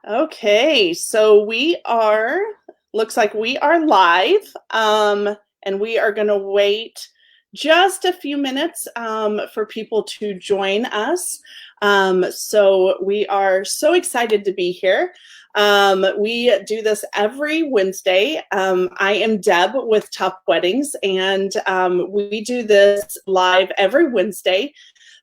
Okay, so looks like we are live, and we are going to wait just a few minutes for people to join us. So we are so excited to be here. We do this every Wednesday. I am Deb with Top Weddings, and we do this live every Wednesday.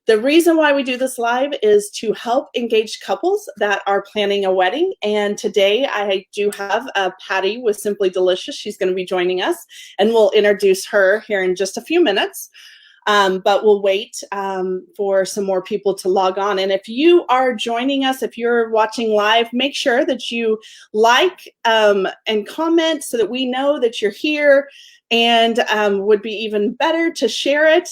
The reason why we do this live is to help engaged couples that are planning a wedding. And today I do have Patty with Simply Delicious. She's going to be joining us, and we'll introduce her here in just a few minutes. But we'll wait for some more people to log on. And if you are joining us, if you're watching live, make sure that you like and comment so that we know that you're here. And would be even better to share it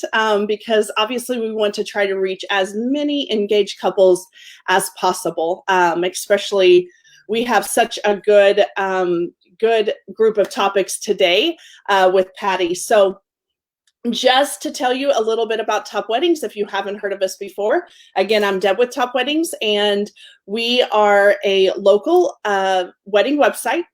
because obviously we want to try to reach as many engaged couples as possible. Especially, we have such a good group of topics today with Patty. So just to tell you a little bit about Top Weddings, if you haven't heard of us before, again, I'm Deb with Top Weddings, and we are a local wedding website,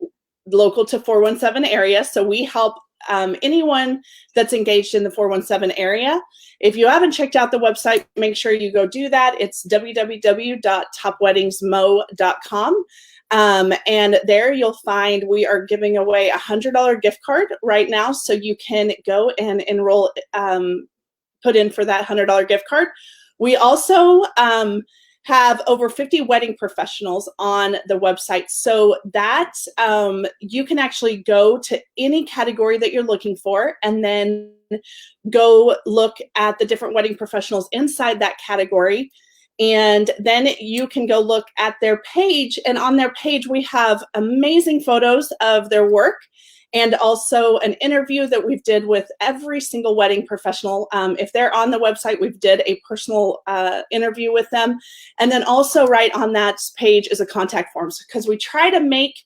local to 417 area. So we help anyone that's engaged in the 417 area. If you haven't checked out the website, make sure you go do that. It's www.topweddingsmo.com. And there you'll find we are giving away a $100 gift card right now. So you can go and enroll, put in for that $100 gift card. We also have over 50 wedding professionals on the website, so that you can actually go to any category that you're looking for and then go look at the different wedding professionals inside that category. And then you can go look at their page, and on their page we have amazing photos of their work and also an interview that we've did with every single wedding professional. If they're on the website, we've did a personal interview with them. And then also right on that page is a contact form, because we try to make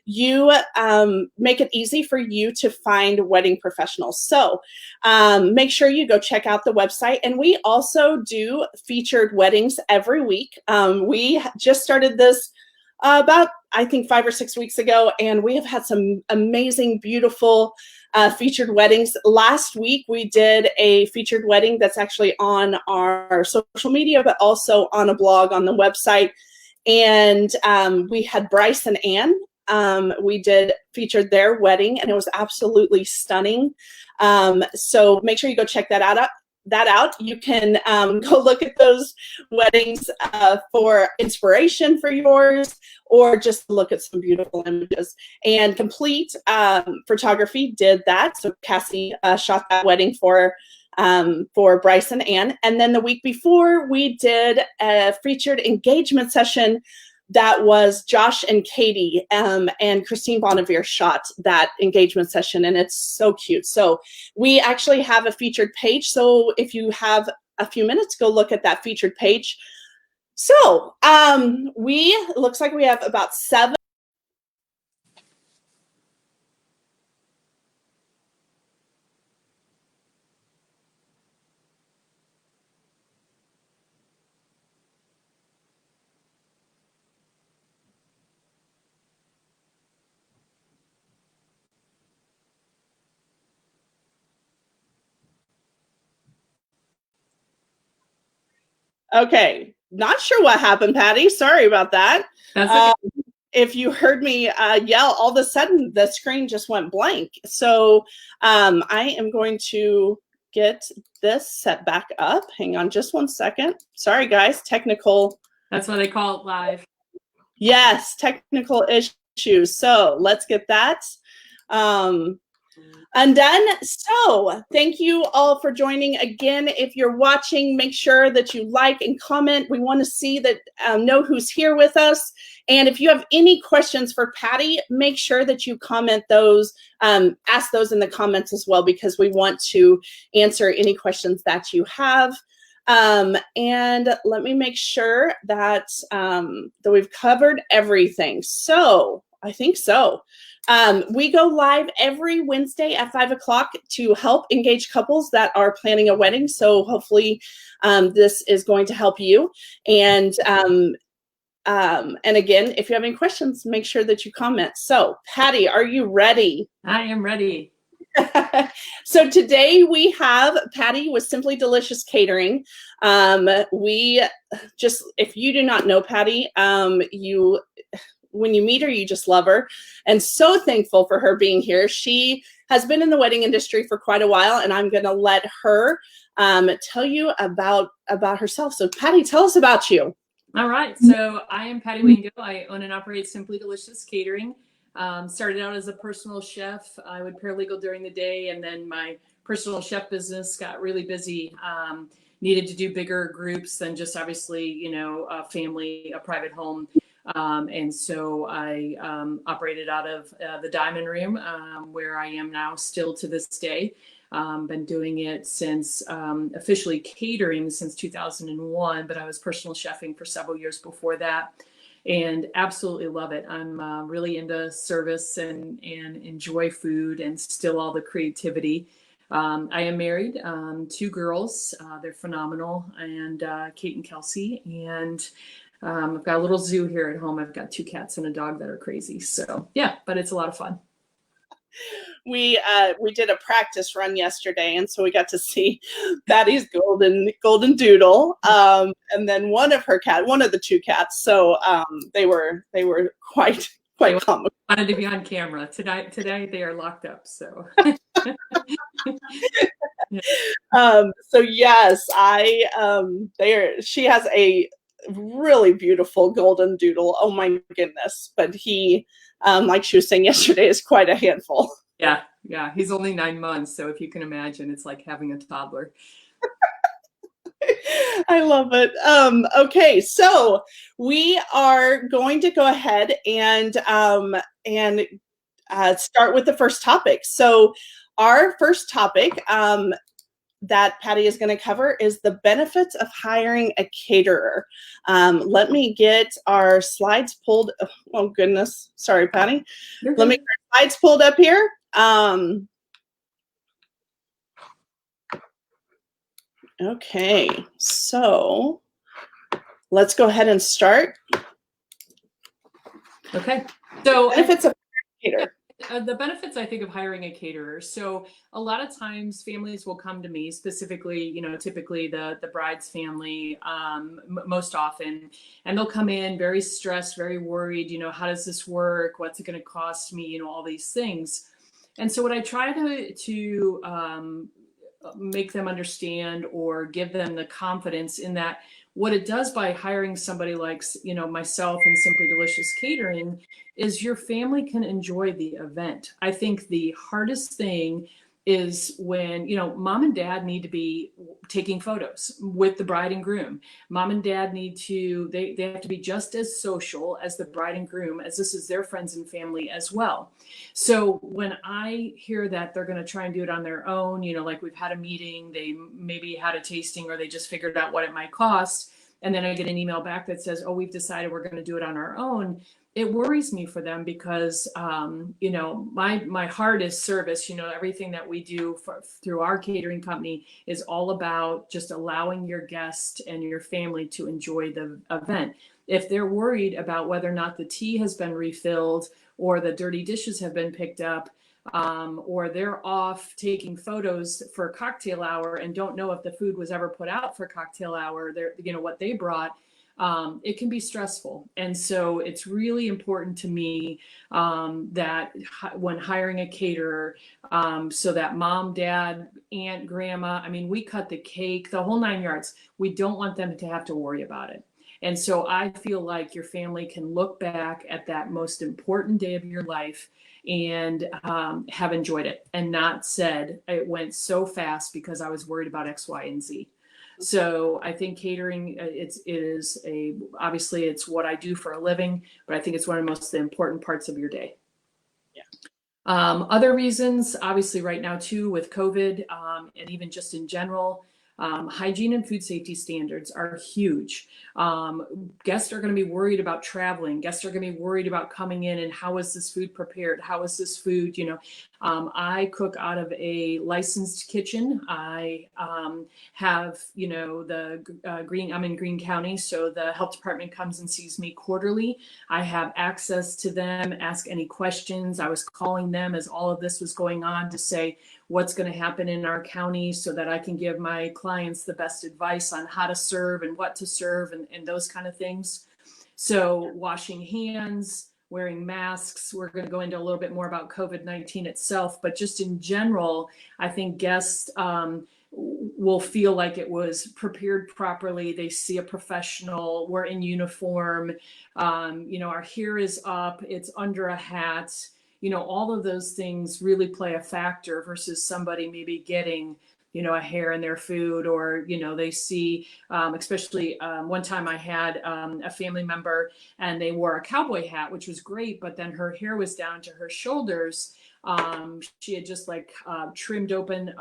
it easy for you to find wedding professionals. So make sure you go check out the website. And we also do featured weddings every week. We just started this about, I think, 5 or 6 weeks ago, and we have had some amazing, beautiful featured weddings. Last week, we did a featured wedding that's actually on our social media, but also on a blog on the website. And we had Bryce and Ann. We featured their wedding, and it was absolutely stunning. So make sure you go check that out. You can go look at those weddings for inspiration for yours, or just look at some beautiful images. And Complete Photography did that. So Cassie shot that wedding for Bryce and Ann. And then the week before, we did a featured engagement session that was Josh and Katie, and Christine Bonnevier shot that engagement session, and it's so cute. So we actually have a featured page. So if you have a few minutes, go look at that featured page. So looks like we have about 7. Okay, not sure what happened, Patty. Sorry about that. That's okay. If you heard me yell, all of a sudden the screen just went blank. So I am going to get this set back up. Hang on just one second. Sorry, guys, technical. That's why they call it live. Yes, technical issues. So let's get that undone. So thank you all for joining. Again, if you're watching, make sure that you like and comment. We want to see that, know who's here with us. And if you have any questions for Patty, make sure that you comment those, ask those in the comments as well, because we want to answer any questions that you have. And let me make sure that, that we've covered everything. So I think so. We go live every Wednesday at 5 o'clock to help engage couples that are planning a wedding. So hopefully this is going to help you. And And again, if you have any questions, make sure that you comment. So, Patty, are you ready? I am ready. So today we have Patty with Simply Delicious Catering. We just, if you do not know Patty, when you meet her, you just love her, and so thankful for her being here. She has been in the wedding industry for quite a while, and I'm going to let her tell you about herself. So Patty, tell us about you. All right. So I am Patty Wingo. I own and operate Simply Delicious Catering. Started out as a personal chef. I would paralegal during the day, and then my personal chef business got really busy. Needed to do bigger groups than just obviously, a family, a private home. And so I operated out of the Diamond Room, where I am now still to this day. Been doing it since officially catering since 2001, but I was personal chefing for several years before that, and absolutely love it. I'm really into service and enjoy food and still all the creativity. I am married, 2 girls. They're phenomenal, and Kate and Kelsey, and I've got a little zoo here at home. I've got 2 cats and a dog that are crazy. So yeah, but it's a lot of fun. We did a practice run yesterday, and so we got to see Patty's golden doodle, and then one of the 2 cats. So they were quite comical. Wanted to be on camera today. They are locked up. So. So yes, she has a really beautiful golden doodle. Oh my goodness. But he, like she was saying yesterday, is quite a handful. Yeah. He's only 9 months. So if you can imagine, it's like having a toddler. I love it. Okay, so we are going to go ahead and start with the first topic. So our first topic that Patty is going to cover is the benefits of hiring a caterer. Let me get our slides pulled. Oh goodness, sorry, Patty. Let me get our slides pulled up here. Okay, so let's go ahead and start. Okay, so benefits of caterer. The benefits, I think, of hiring a caterer. So a lot of times families will come to me specifically, typically the bride's family, most often, and they'll come in very stressed, very worried, how does this work? What's it going to cost me? All these things. And so what I try to make them understand or give them the confidence in that what it does by hiring somebody like, myself and Simply Delicious Catering is your family can enjoy the event. I think the hardest thing is when, mom and dad need to be taking photos with the bride and groom. Mom and dad need to, they have to be just as social as the bride and groom, as this is their friends and family as well. So when I hear that they're going to try and do it on their own, like we've had a meeting, they maybe had a tasting, or they just figured out what it might cost, and then I get an email back that says, oh, we've decided we're going to do it on our own. It worries me for them because, my heart is service. Everything that we do through our catering company is all about just allowing your guest and your family to enjoy the event. If they're worried about whether or not the tea has been refilled or the dirty dishes have been picked up, or they're off taking photos for cocktail hour and don't know if the food was ever put out for cocktail hour, what they brought, it can be stressful. And so it's really important to me that when hiring a caterer, so that mom, dad, aunt, grandma, we cut the cake, the whole 9 yards. We don't want them to have to worry about it. And so I feel like your family can look back at that most important day of your life and have enjoyed it and not said it went so fast because I was worried about X, Y, and Z. So I think catering, obviously it's what I do for a living, but I think it's one of the most important parts of your day. Yeah. Other reasons, obviously right now too, with COVID, and even just in general, Hygiene and food safety standards are huge. Guests are going to be worried about traveling. Guests are going to be worried about coming in and how is this food prepared? How is this food, I cook out of a licensed kitchen. I have, I'm in Greene County, so the health department comes and sees me quarterly. I have access to them, ask any questions. I was calling them as all of this was going on to say what's going to happen in our county so that I can give my clients the best advice on how to serve and what to serve and those kind of things. So washing hands, wearing masks. We're going to go into a little bit more about COVID-19 itself, but just in general, I think guests will feel like it was prepared properly. They see a professional, we're in uniform, our hair is up, it's under a hat, all of those things really play a factor versus somebody maybe getting a hair in their food, or, they see, especially one time I had a family member and they wore a cowboy hat, which was great, but then her hair was down to her shoulders. She had just trimmed open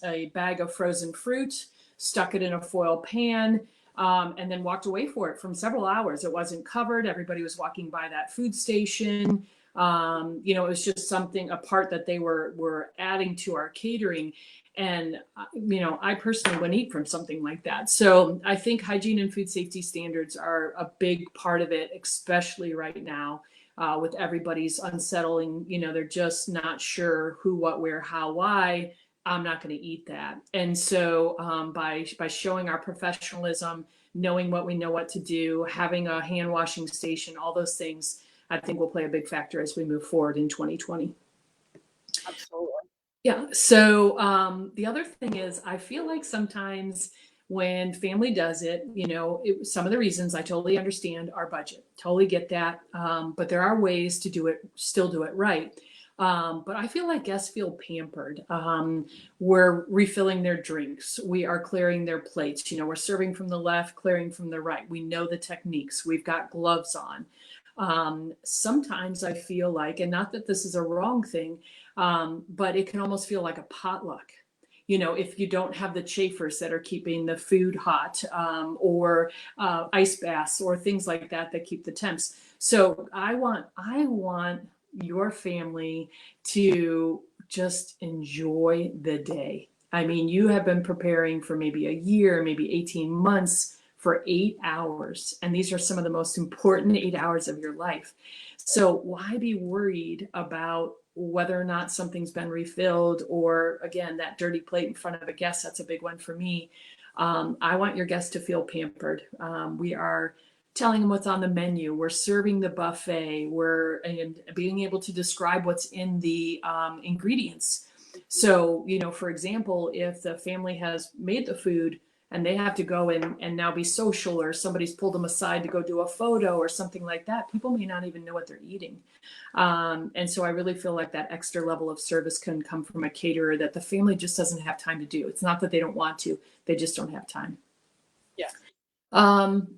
a bag of frozen fruit, stuck it in a foil pan, and then walked away for it from several hours. It wasn't covered. Everybody was walking by that food station. It was just a part that they were adding to our catering. And, I personally wouldn't eat from something like that. So I think hygiene and food safety standards are a big part of it, especially right now with everybody's unsettling. They're just not sure who, what, where, how, why. I'm not going to eat that. And so by showing our professionalism, knowing what we know what to do, having a hand washing station, all those things, I think will play a big factor as we move forward in 2020. Absolutely. Yeah. So the other thing is, I feel like sometimes when family does it, some of the reasons I totally understand our budget, totally get that. But there are ways to still do it right. But I feel like guests feel pampered. We're refilling their drinks. We are clearing their plates. We're serving from the left, clearing from the right. We know the techniques. We've got gloves on. Sometimes I feel like, and not that this is a wrong thing, but it can almost feel like a potluck. If you don't have the chafers that are keeping the food hot, or ice baths or things like that keep the temps. So I want your family to just enjoy the day. I mean, you have been preparing for maybe a year, maybe 18 months for 8 hours. And these are some of the most important 8 hours of your life. So why be worried about whether or not something's been refilled, or again, that dirty plate in front of a guest? That's a big one for me. I want your guests to feel pampered. We are telling them what's on the menu. We're serving the buffet. We're being able to describe what's in the ingredients. So, for example, if the family has made the food and they have to go and now be social, or somebody's pulled them aside to go do a photo or something like that, people may not even know what they're eating. And so I really feel like that extra level of service can come from a caterer that the family just doesn't have time to do. It's not that they don't want to, they just don't have time. Yeah.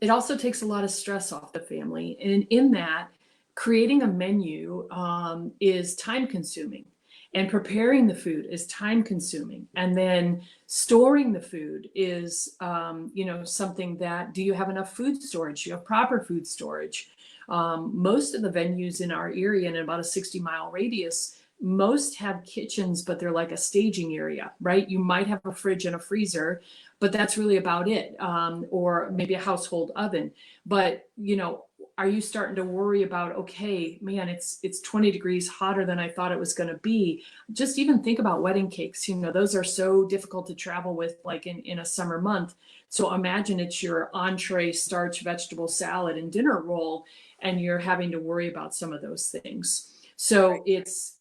It also takes a lot of stress off the family. And in that, creating a menu is time consuming, and preparing the food is time consuming. And then storing the food is, something that, do you have enough food storage? Do you have proper food storage? Most of the venues in our area, in about a 60-mile radius, most have kitchens, but they're like a staging area, right? You might have a fridge and a freezer, but that's really about it. Or maybe a household oven. But, are you starting to worry about, okay, man, it's 20 degrees hotter than I thought it was going to be? Just even think about wedding cakes. Those are so difficult to travel with, like in a summer month. So imagine it's your entree, starch, vegetable salad, and dinner roll, and you're having to worry about some of those things. So it's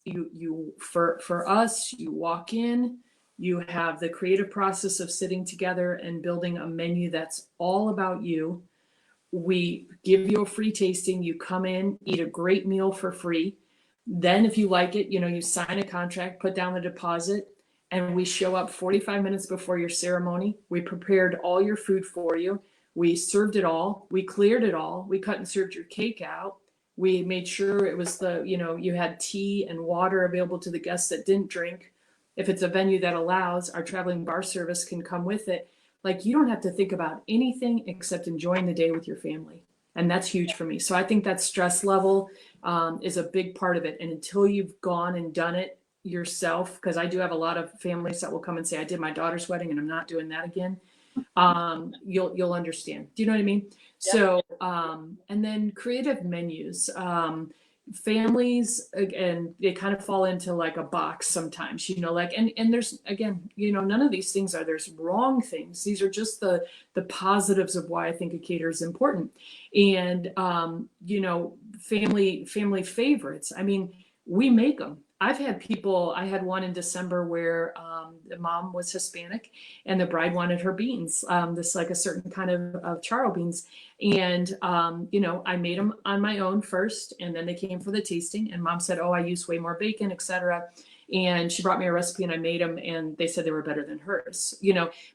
for us, you walk in, you have the creative process of sitting together and building a menu that's all about you. We give you a free tasting. You come in, eat a great meal for free. Then if you like it, you sign a contract, put down the deposit, and we show up 45 minutes before your ceremony. We prepared all your food for you. We served it all. We cleared it all. We cut and served your cake out. We made sure it was you had tea and water available to the guests that didn't drink. If it's a venue that allows, our traveling bar service can come with it. Like, you don't have to think about anything except enjoying the day with your family. And that's huge for me. So I think that stress level is a big part of it. And until you've gone and done it yourself, because I do have a lot of families that will come and say, I did my daughter's wedding and I'm not doing that again. You'll understand. Do you know what I mean? Yeah. So, and then creative menus. Families, again, they kind of fall into like a box sometimes, like, and there's, again, none of these things there's wrong things. These are just the positives of why I think a caterer is important. And, family favorites. I mean, we make them. I had one in December where the mom was Hispanic and the bride wanted her beans, this like a certain kind of charro beans. And, I made them on my own first, and then they came for the tasting, and mom said, oh, I use way more bacon, etc. And she brought me a recipe and I made them, and they said they were better than hers,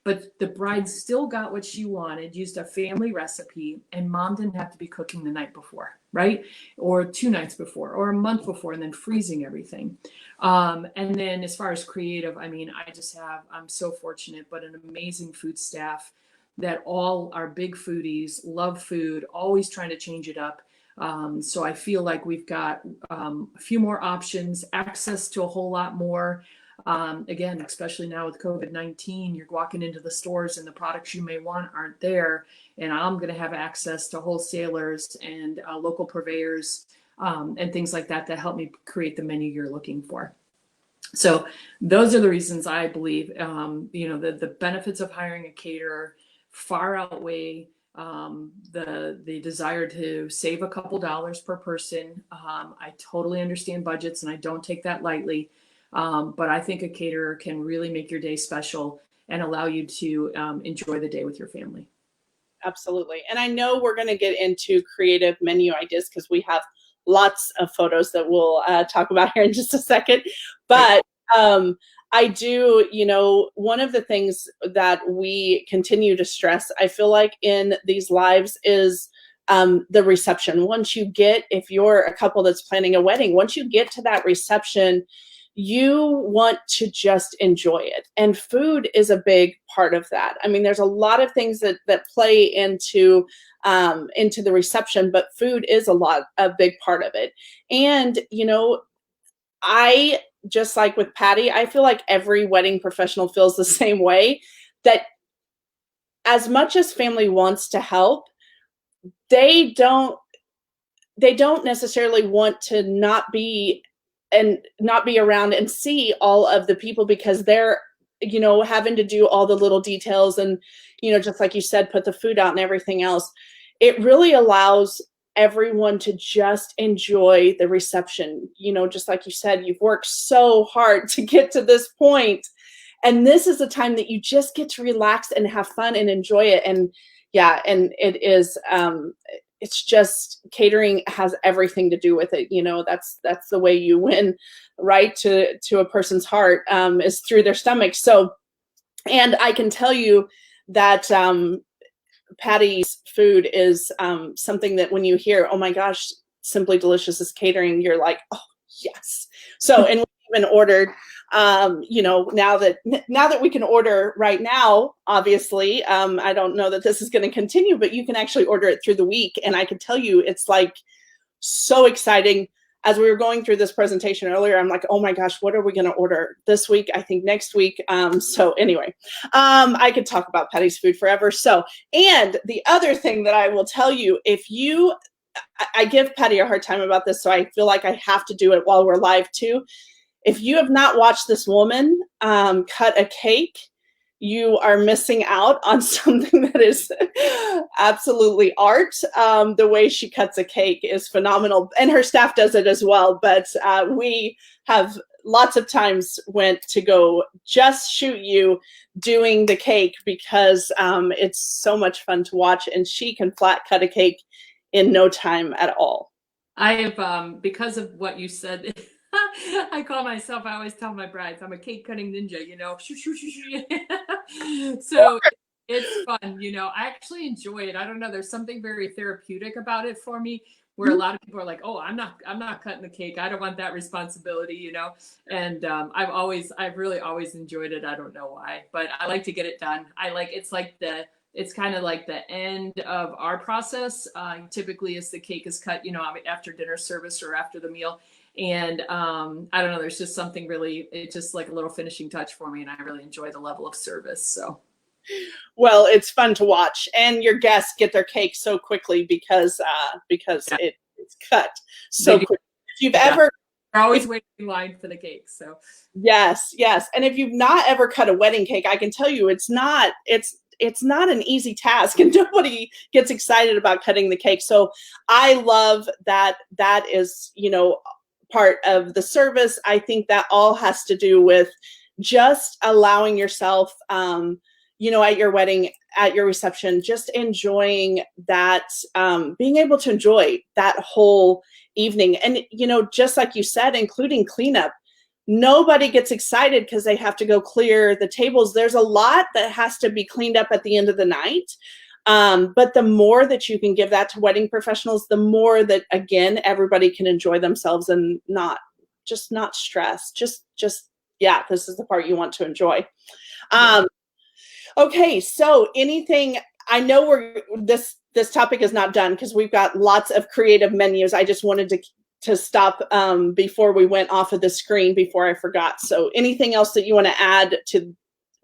but the bride still got what she wanted, used a family recipe, and mom didn't have to be cooking the night before, right? Or 2 nights before, or a month before, and then freezing everything. And then as far as creative, I mean, I'm so fortunate, but an amazing food staff that all are big foodies, love food, always trying to change it up. So I feel like we've got a few more options, access to a whole lot more. Again, especially now with COVID-19, you're walking into the stores and the products you may want aren't there. And I'm going to have access to wholesalers and local purveyors and things like that help me create the menu you're looking for. So those are the reasons I believe, the benefits of hiring a caterer far outweigh the desire to save a couple dollars per person. I totally understand budgets and I don't take that lightly. But I think a caterer can really make your day special and allow you to enjoy the day with your family. Absolutely. And I know we're going to get into creative menu ideas because we have lots of photos that we'll talk about here in just a second. But I do, one of the things that we continue to stress, I feel like in these lives is the reception. If you're a couple that's planning a wedding, once you get to that reception, you want to just enjoy it. And food is a big part of that. I mean, there's a lot of things that play into the reception, but food is a big part of it. And, just like with Patty, I feel like every wedding professional feels the same way, that as much as family wants to help, they don't necessarily want to not be around and see all of the people because they're, having to do all the little details and, just like you said, put the food out and everything else. It really allows everyone to just enjoy the reception. Just like you said, you've worked so hard to get to this point, and this is the time that you just get to relax and have fun and enjoy it. And and it is it's just, catering has everything to do with it. That's the way you win right to a person's heart, is through their stomach. So, and I can tell you that Patty's food is something that when you hear, oh my gosh, Simply Delicious is catering, you're like, oh yes. So, and we've even ordered, now that we can order right now, obviously, I don't know that this is going to continue, but you can actually order it through the week. And I can tell you, it's like so exciting. As we were going through this presentation earlier, I'm like, oh my gosh, what are we going to order this week? I think next week. So anyway, I could talk about Patty's food forever. So, and the other thing that I will tell you, I give Patty a hard time about this, so I feel like I have to do it while we're live too. If you have not watched this woman cut a cake, you are missing out on something that is absolutely art. The way she cuts a cake is phenomenal, and her staff does it as well. But we have lots of times went to go just shoot you doing the cake because it's so much fun to watch, and she can flat cut a cake in no time at all. I have, because of what you said, I always tell my brides, I'm a cake cutting ninja, shoo, shoo, shoo, shoo. So It's fun, you know. I actually enjoy it. I don't know. There's something very therapeutic about it for me, where a lot of people are like, "Oh, I'm not cutting the cake. I don't want that responsibility," you know. And I've really always enjoyed it. I don't know why, but I like to get it done. It's kind of like the end of our process. Typically, as the cake is cut, you know, after dinner service or after the meal. And I don't know. There's just something really. It's just like a little finishing touch for me, and I really enjoy the level of service. So. Well, it's fun to watch, and your guests get their cake so quickly because Yeah. it's cut so quickly. If you've ever, they're always waiting in line for the cake. So yes, and if you've not ever cut a wedding cake, I can tell you it's not an easy task, and nobody gets excited about cutting the cake. So I love that is, you know, part of the service. I think that all has to do with just allowing yourself, you know, at your wedding, at your reception, just enjoying that, being able to enjoy that whole evening. And, you know, just like you said, including cleanup, nobody gets excited because they have to go clear the tables. There's a lot that has to be cleaned up at the end of the night. But the more that you can give that to wedding professionals, the more that, again, everybody can enjoy themselves and not stress. Yeah, this is the part you want to enjoy. Okay, so anything, I know this topic is not done because we've got lots of creative menus. I just wanted to stop before we went off of the screen before I forgot. So anything else that you want to add to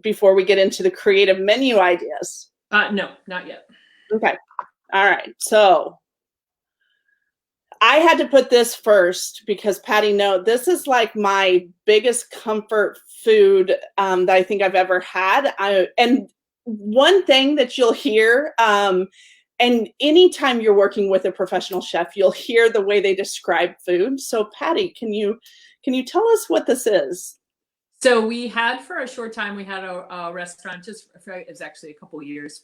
before we get into the creative menu ideas? No, not yet. Okay. All right. So I had to put this first because Patty, no, this is like my biggest comfort food that I think I've ever had. And one thing that you'll hear, and anytime you're working with a professional chef, you'll hear the way they describe food. So Patty, can you tell us what this is? So we had, for a short time, we had a restaurant, it was actually a couple years,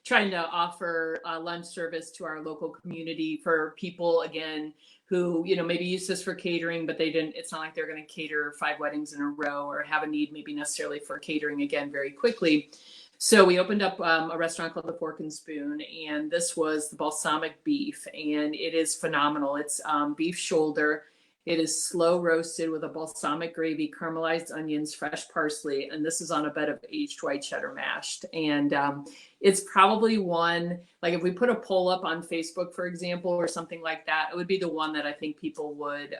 trying to offer lunch service to our local community for people, again, who, you know, maybe use this for catering, but it's not like they're going to cater 5 weddings in a row or have a need maybe necessarily for catering again very quickly. So we opened up a restaurant called the Fork and Spoon, and this was the balsamic beef, and it is phenomenal. It's beef shoulder. It is slow roasted with a balsamic gravy, caramelized onions, fresh parsley, and this is on a bed of aged white cheddar mashed. And it's probably one, like if we put a poll up on Facebook, for example, or something like that, it would be the one that I think people would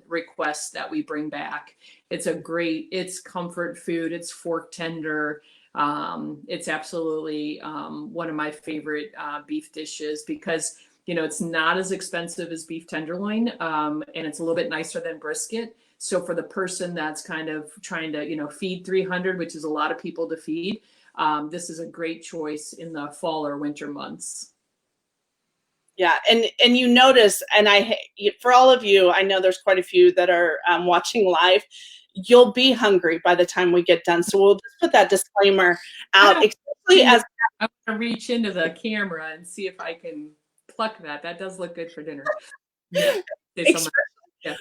request that we bring back. It's comfort food. It's fork tender. It's absolutely one of my favorite beef dishes because, you know, it's not as expensive as beef tenderloin, and it's a little bit nicer than brisket. So for the person that's kind of trying to, you know, feed 300, which is a lot of people to feed, this is a great choice in the fall or winter months. Yeah, and you notice, and for all of you, I know there's quite a few that are watching live. You'll be hungry by the time we get done. So we'll just put that disclaimer out, especially as I'm going to reach into the camera and see if I can pluck that. That does look good for dinner. Yeah. Yeah.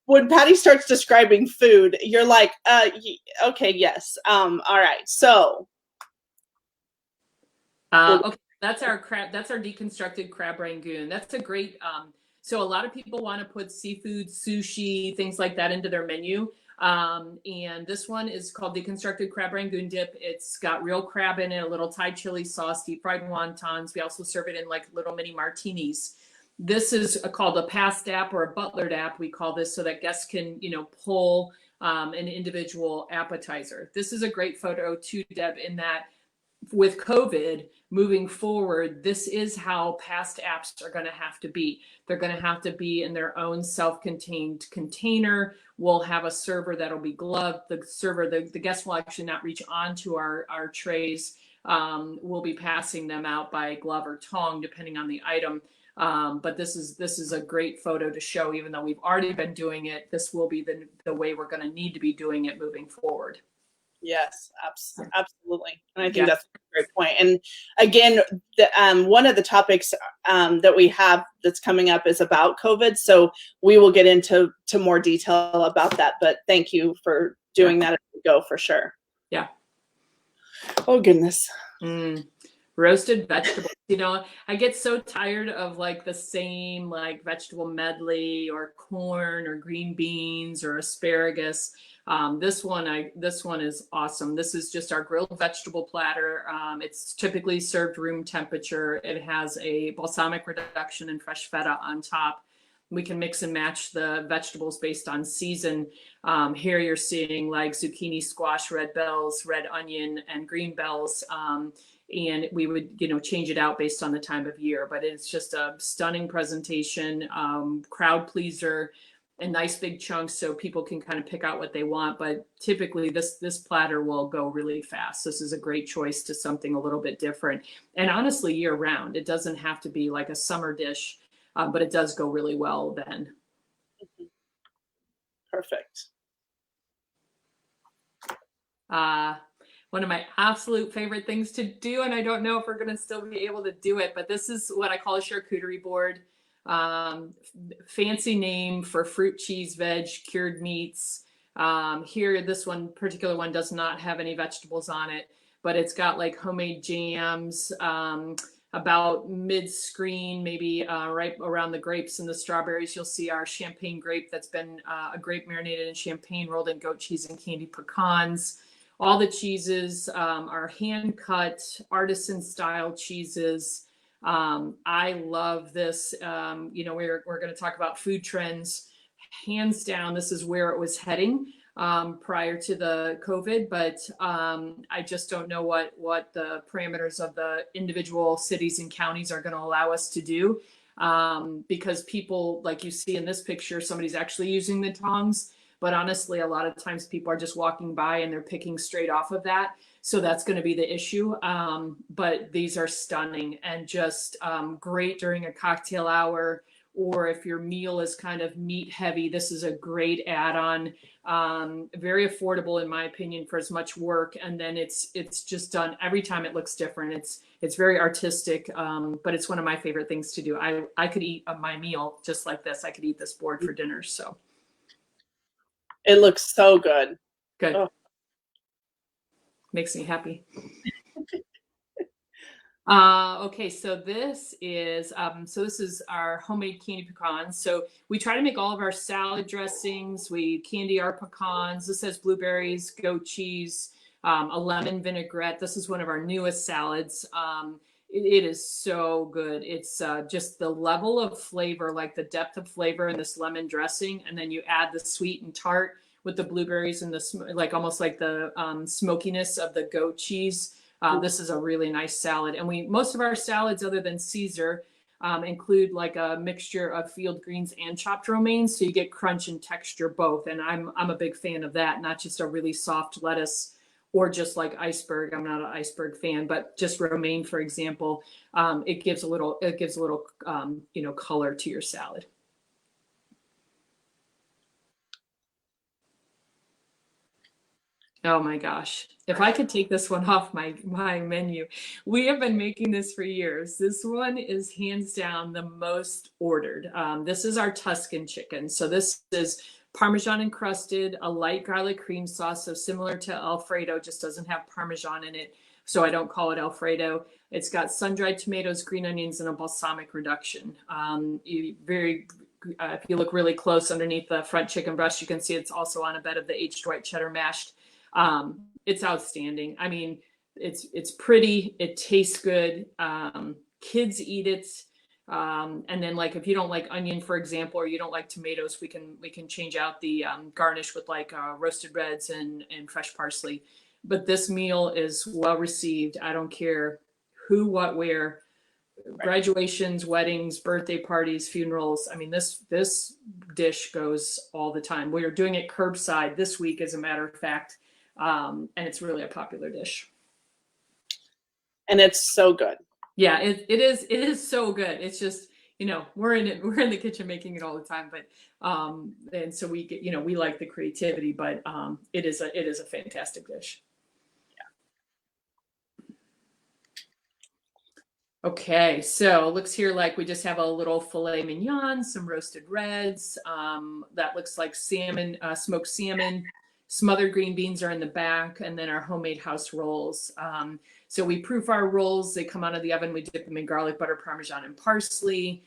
When Patty starts describing food, you're like, okay, yes. All right. So okay, that's our deconstructed crab rangoon. That's a great so a lot of people want to put seafood, sushi, things like that into their menu. And this one is called deconstructed crab rangoon dip. It's got real crab in it, a little Thai chili sauce, deep fried wontons. We also serve it in like little mini martinis. This is called a passed app or a butlered app. We call this so that guests can, you know, pull an individual appetizer. This is a great photo too, Deb, in that with COVID moving forward, this is how past apps are going to have to be. They're going to have to be in their own self-contained container. We'll have a server that'll be gloved. The guest will actually not reach onto our trays. We'll be passing them out by glove or tongue, depending on the item. But this is a great photo to show, even though we've already been doing it, this will be the way we're going to need to be doing it moving forward. Yes, absolutely. And I think that's a great point. And again, one of the topics that we have that's coming up is about COVID. So we will get into more detail about that. But thank you for doing that as we go, for sure. Yeah. Oh, goodness. Roasted vegetables. You know, I get so tired of like the same like vegetable medley or corn or green beans or asparagus. This one is awesome. This is just our grilled vegetable platter. It's typically served room temperature. It has a balsamic reduction and fresh feta on top. We can mix and match the vegetables based on season. Here you're seeing like zucchini, squash, red bells, red onion, and green bells. And we would, you know, change it out based on the time of year. But it's just a stunning presentation, crowd pleaser, and nice big chunks so people can kind of pick out what they want. But typically this platter will go really fast. This is a great choice to something a little bit different. And honestly, year round, it doesn't have to be like a summer dish, but it does go really well then. Perfect. One of my absolute favorite things to do, and I don't know if we're going to still be able to do it, but this is what I call a charcuterie board. Fancy name for fruit, cheese, veg, cured meats. Here, this particular one does not have any vegetables on it, but it's got like homemade jams, about mid-screen, maybe right around the grapes and the strawberries. You'll see our champagne grape that's been a grape marinated in champagne, rolled in goat cheese and candied pecans. All the cheeses are hand-cut, artisan-style cheeses. I love this. You know, we're going to talk about food trends. Hands down, this is where it was heading prior to the COVID, but I just don't know what the parameters of the individual cities and counties are going to allow us to do, because people, like you see in this picture, somebody's actually using the tongs. But honestly, a lot of times people are just walking by and they're picking straight off of that. So that's going to be the issue. But these are stunning and just great during a cocktail hour, or if your meal is kind of meat heavy, this is a great add-on. Very affordable, in my opinion, for as much work. And then it's just done every time. It looks different. It's very artistic, but it's one of my favorite things to do. I could eat my meal just like this. I could eat this board for dinner. So. It looks so good. Good. Oh. Makes me happy. Okay, so this is our homemade candy pecans. So we try to make all of our salad dressings. We candy our pecans. This has blueberries, goat cheese, a lemon vinaigrette. This is one of our newest salads. It is so good. It's just the level of flavor, like the depth of flavor in this lemon dressing. And then you add the sweet and tart with the blueberries and the like, almost like the smokiness of the goat cheese. This is a really nice salad. And most of our salads, other than Caesar, include like a mixture of field greens and chopped romaine. So you get crunch and texture both. And I'm a big fan of that, not just a really soft lettuce or just like iceberg. I'm not an iceberg fan, but just romaine, for example, it gives a little color to your salad. Oh my gosh. If I could take this one off my menu. We have been making this for years. This one is hands down the most ordered. This is our Tuscan chicken. So this is Parmesan encrusted, a light garlic cream sauce. So similar to Alfredo, just doesn't have Parmesan in it. So I don't call it Alfredo. It's got sun-dried tomatoes, green onions, and a balsamic reduction. If you look really close underneath the front chicken breast, you can see it's also on a bed of the aged white cheddar mashed. It's outstanding. I mean, it's pretty, it tastes good. Kids eat it. And then like, if you don't like onion, for example, or you don't like tomatoes, we can change out the garnish with like roasted reds and fresh parsley. But this meal is well received. I don't care who, what, where, graduations, weddings, birthday parties, funerals. I mean, this dish goes all the time. We are doing it curbside this week, as a matter of fact. And it's really a popular dish. And it's so good. Yeah, it is so good. It's just, we're in the kitchen making it all the time, but and so we get, we like the creativity, but it is a fantastic dish. Yeah. Okay, so it looks here like we just have a little filet mignon, some roasted reds. That looks like salmon, smoked salmon. Smothered green beans are in the back, and then our homemade house rolls. So we proof our rolls. They come out of the oven. We dip them in garlic butter, Parmesan, and parsley.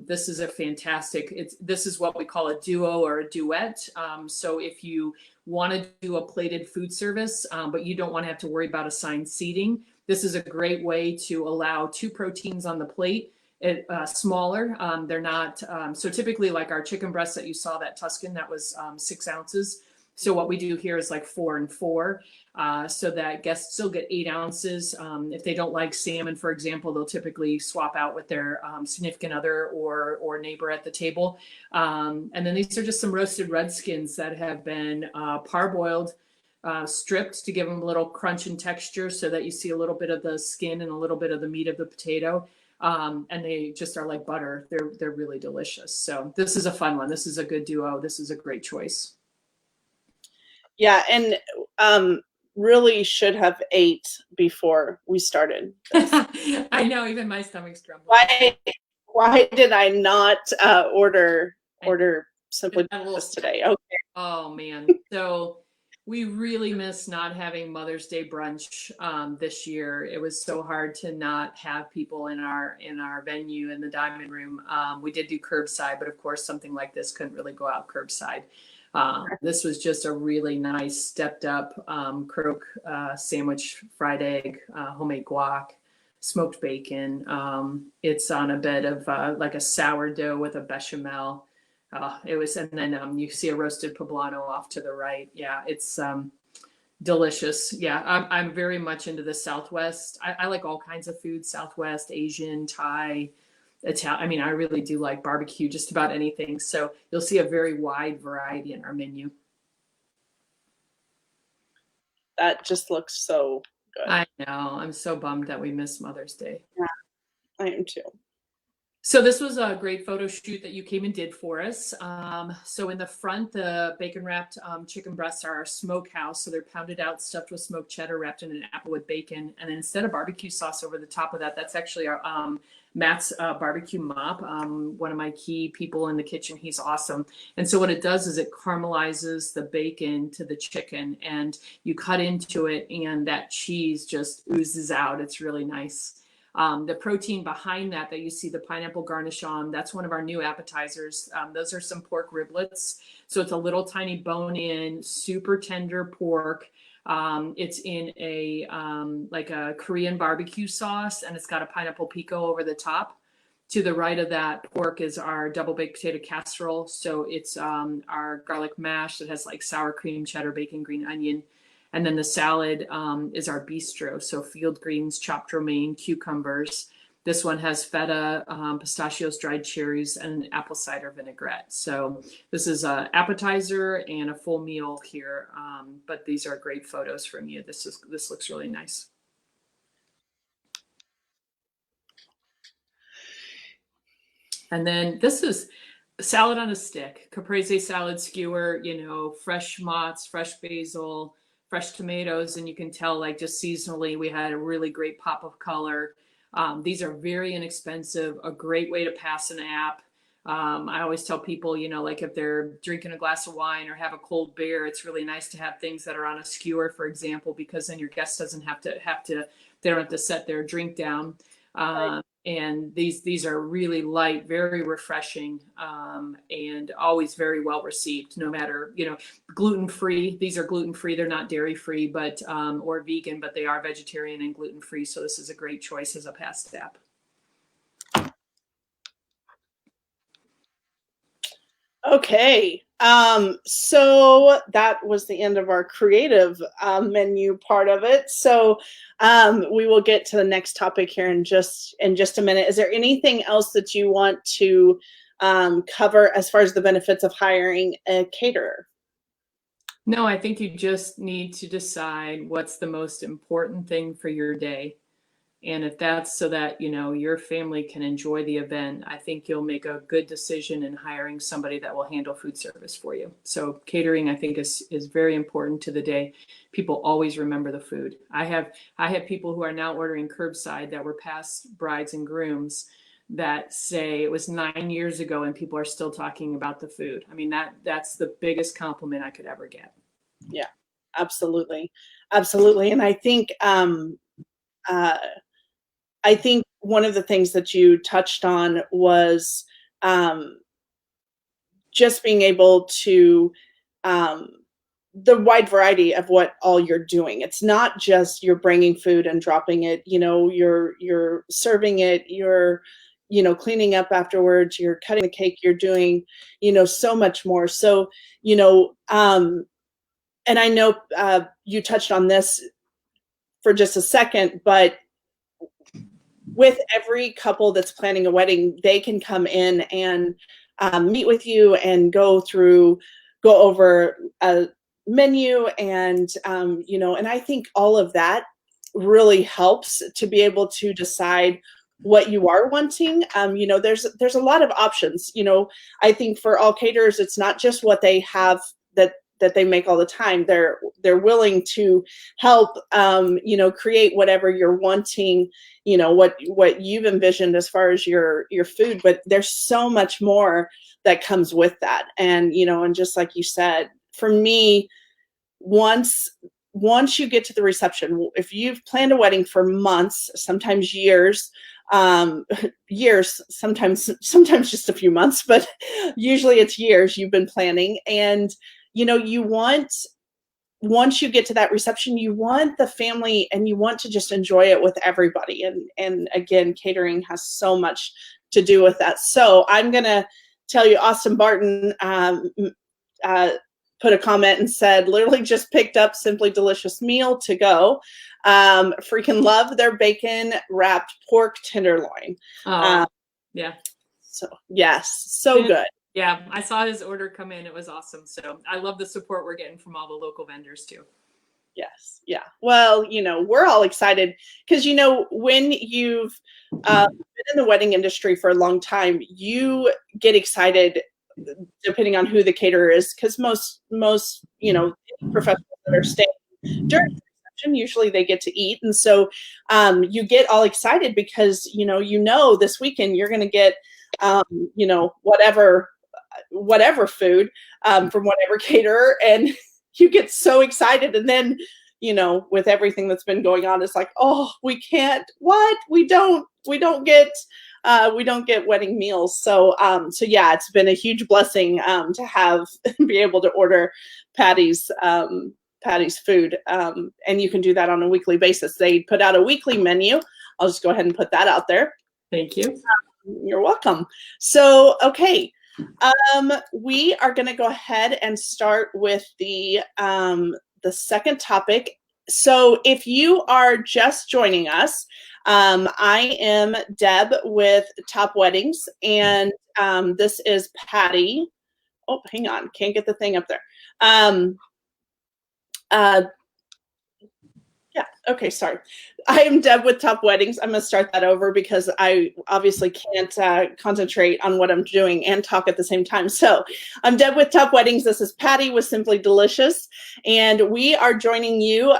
This is a fantastic, this is what we call a duo or a duet. So if you want to do a plated food service, but you don't want to have to worry about assigned seating, this is a great way to allow 2 proteins on the plate. Smaller. They're not, so typically like our chicken breast that you saw, that Tuscan, that was 6 ounces. So what we do here is like 4 and 4, so that guests still get 8 ounces. If they don't like salmon, for example, they'll typically swap out with their significant other or neighbor at the table. And then these are just some roasted redskins that have been parboiled, stripped to give them a little crunch and texture, so that you see a little bit of the skin and a little bit of the meat of the potato. And they just are like butter. They're really delicious. So this is a fun one. This is a good duo. This is a great choice. Yeah, and really should have ate before we started. I know, even my stomach's grumbling. Why did I not order Simply Delicious today? Okay. Oh man, so we really miss not having Mother's Day brunch this year. It was so hard to not have people in our venue in the diamond room. We did do curbside, but of course something like this couldn't really go out curbside. This was just a really nice stepped up croque sandwich, fried egg, homemade guac, smoked bacon. It's on a bed of like a sourdough with a bechamel. It was, and then you see a roasted poblano off to the right. Yeah, it's delicious. Yeah, I'm very much into the Southwest. I like all kinds of food: Southwest, Asian, Thai, Italian. I mean, I really do like barbecue, just about anything. So you'll see a very wide variety in our menu. That just looks so good. I know. I'm so bummed that we missed Mother's Day. Yeah, I am too. So this was a great photo shoot that you came and did for us. So in the front, the bacon wrapped chicken breasts are our smokehouse. So they're pounded out, stuffed with smoked cheddar, wrapped in an applewood bacon. And then instead of barbecue sauce over the top of that, that's actually our Matt's barbecue mop. One of my key people in the kitchen. He's awesome. And so what it does is it caramelizes the bacon to the chicken, and you cut into it and that cheese just oozes out. It's really nice. The protein behind that you see the pineapple garnish on, that's one of our new appetizers. Those are some pork riblets. So it's a little tiny bone-in, super tender pork. It's in a like a Korean barbecue sauce, and it's got a pineapple pico over the top. To the right of that pork is our double baked potato casserole. So it's our garlic mash that has like sour cream, cheddar, bacon, green onion. And then the salad is our bistro. So field greens, chopped romaine, cucumbers. This one has feta, pistachios, dried cherries, and apple cider vinaigrette. So this is an appetizer and a full meal here. But these are great photos from you. This looks really nice. And then this is salad on a stick, Caprese salad skewer, fresh mozz, fresh basil, fresh tomatoes, and you can tell like just seasonally we had a really great pop of color. These are very inexpensive, a great way to pass an app. I always tell people, like if they're drinking a glass of wine or have a cold beer, it's really nice to have things that are on a skewer, for example, because then your guest doesn't have to they don't have to set their drink down. Right. And these are really light, very refreshing, and always very well received, no matter, gluten-free. These are gluten-free. They're not dairy-free, but or vegan, but they are vegetarian and gluten-free. So this is a great choice as a past step. Okay. So that was the end of our creative menu part of it. So we will get to the next topic here in just a minute. Is there anything else that you want to cover as far as the benefits of hiring a caterer? No, I think you just need to decide what's the most important thing for your day. And if that's so that, your family can enjoy the event, I think you'll make a good decision in hiring somebody that will handle food service for you. So catering, I think, is very important to the day. People always remember the food. I have people who are now ordering curbside that were past brides and grooms that say it was 9 years ago and people are still talking about the food. I mean, that's the biggest compliment I could ever get. Yeah, absolutely. Absolutely. And I think I think one of the things that you touched on was just being able to um, the wide variety of what all you're doing. It's not just you're bringing food and dropping it. You're serving it. You're cleaning up afterwards. You're cutting the cake. You're doing so much more. So and I know you touched on this for just a second, but with every couple that's planning a wedding, they can come in and meet with you and go over a menu, and and I think all of that really helps to be able to decide what you are wanting. There's a lot of options. I think for all caterers, it's not just what they have that they make all the time. They're willing to help create whatever you're wanting, what you've envisioned as far as your food, but there's so much more that comes with that. And and just like you said, for me, once you get to the reception, if you've planned a wedding for months, sometimes years, sometimes just a few months, but usually it's years you've been planning, and once you get to that reception, you want the family and you want to just enjoy it with everybody. And again, catering has so much to do with that. So I'm going to tell you, Austin Barton put a comment and said, literally just picked up Simply Delicious meal to go. Freaking love their bacon wrapped pork tenderloin. Yeah. So yes, so good. Yeah, I saw his order come in. It was awesome. So I love the support we're getting from all the local vendors too. Yes. Yeah. Well, we're all excited because, when you've been in the wedding industry for a long time, you get excited depending on who the caterer is, because most professionals that are staying during the reception, usually they get to eat. And so you get all excited because, this weekend you're going to get, whatever food from whatever caterer, and you get so excited. And then with everything that's been going on, it's like, oh, we don't get wedding meals. So yeah, it's been a huge blessing to be able to order Patty's food, and you can do that on a weekly basis. They put out a weekly menu. I'll just go ahead and put that out there. Thank you. You're welcome. So, okay. We are going to go ahead and start with the second topic. So if you are just joining us, I am Deb with Top Weddings, and this is Patty. Oh, hang on. Can't get the thing up there. Yeah. Okay. Sorry. I am Deb with Top Weddings. I'm going to start that over because I obviously can't concentrate on what I'm doing and talk at the same time. So I'm Deb with Top Weddings. This is Patty with Simply Delicious. And we are joining you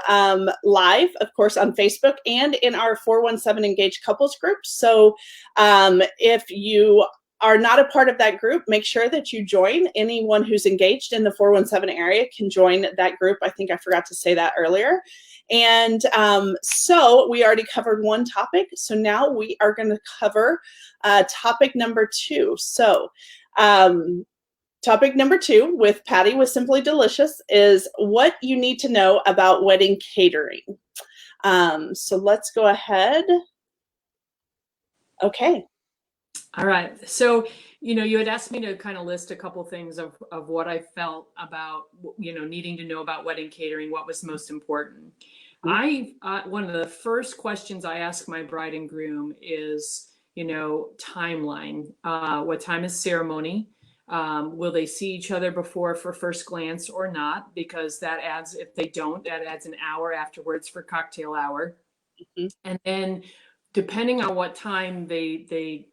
live, of course, on Facebook and in our 417 Engaged Couples group. So if you are not a part of that group, make sure that you join. Anyone who's engaged in the 417 area can join that group. I think I forgot to say that earlier. And so we already covered one topic. So now we are going to cover topic number 2. So topic number 2 with Patty with Simply Delicious is what you need to know about wedding catering. So let's go ahead. Okay. All right. So, you had asked me to kind of list a couple things of what I felt about, needing to know about wedding catering, what was most important. One of the first questions I ask my bride and groom is, timeline. What time is ceremony? Will they see each other before for first glance or not? Because if they don't, that adds an hour afterwards for cocktail hour. Mm-hmm. And then depending on what time they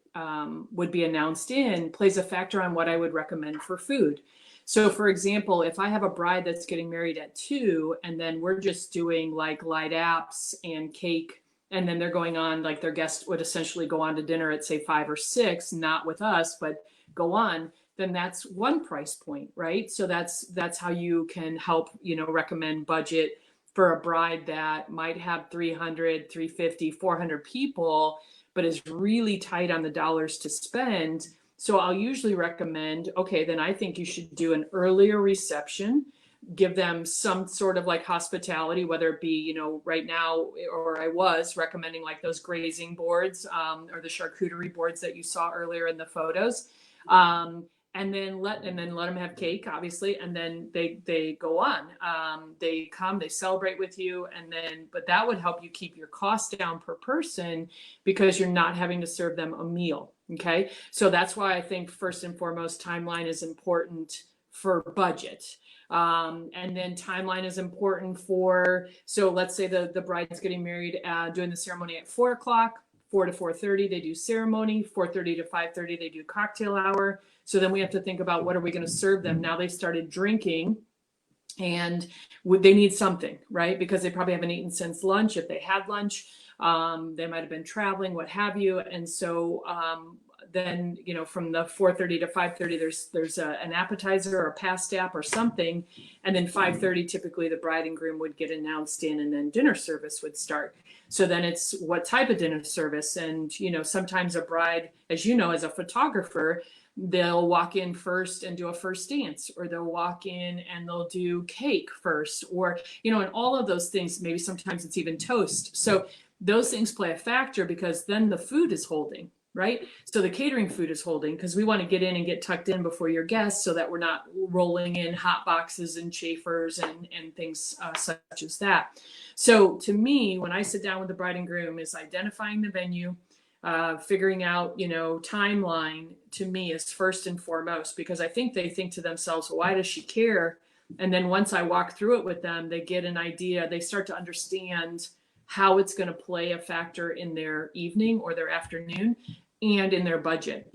would be announced in, plays a factor on what I would recommend for food. So for example, if I have a bride that's getting married at 2 and then we're just doing like light apps and cake, and then they're going on, like their guest would essentially go on to dinner at say 5 or 6, not with us, but go on, then that's one price point, right? So that's how you can help, recommend budget for a bride that might have 300, 350, 400 people, but is really tight on the dollars to spend. So I'll usually recommend, okay, then I think you should do an earlier reception, give them some sort of like hospitality, whether it be, you know, right now, or I was recommending like those grazing boards, or the charcuterie boards that you saw earlier in the photos. And then let them have cake, obviously, and then they go on. They come, they celebrate with you, and then, but that would help you keep your cost down per person because you're not having to serve them a meal. Okay, so that's why I think first and foremost, timeline is important for budget. And then timeline is important for, so let's say the bride's getting married, doing the ceremony at 4 o'clock, 4 to 4:30, they do ceremony, 4:30 to 5:30, they do cocktail hour. So then we have to think about what are we going to serve them? Now they've started drinking and they need something, right? Because they probably haven't eaten since lunch. If they had lunch, they might've been traveling, what have you. And so, then, you know, from the 4:30 to 5:30, there's an appetizer or a pastap or something. And then 5:30, typically the bride and groom would get announced in, and then dinner service would start. So then it's what type of dinner service. And, you know, sometimes a bride, as you know, as a photographer, they'll walk in first and do a first dance, or they'll walk in and they'll do cake first, or, you know, and all of those things, maybe sometimes it's even toast. So those things play a factor because then the food is holding. Right? So the catering food is holding because we want to get in and get tucked in before your guests so that we're not rolling in hot boxes and chafers and things such as that. So to me, when I sit down with the bride and groom, is identifying the venue, figuring out, you know, timeline to me is first and foremost, because I think they think to themselves, well, why does she care? And then once I walk through it with them, they get an idea, they start to understand how it's going to play a factor in their evening or their afternoon and in their budget.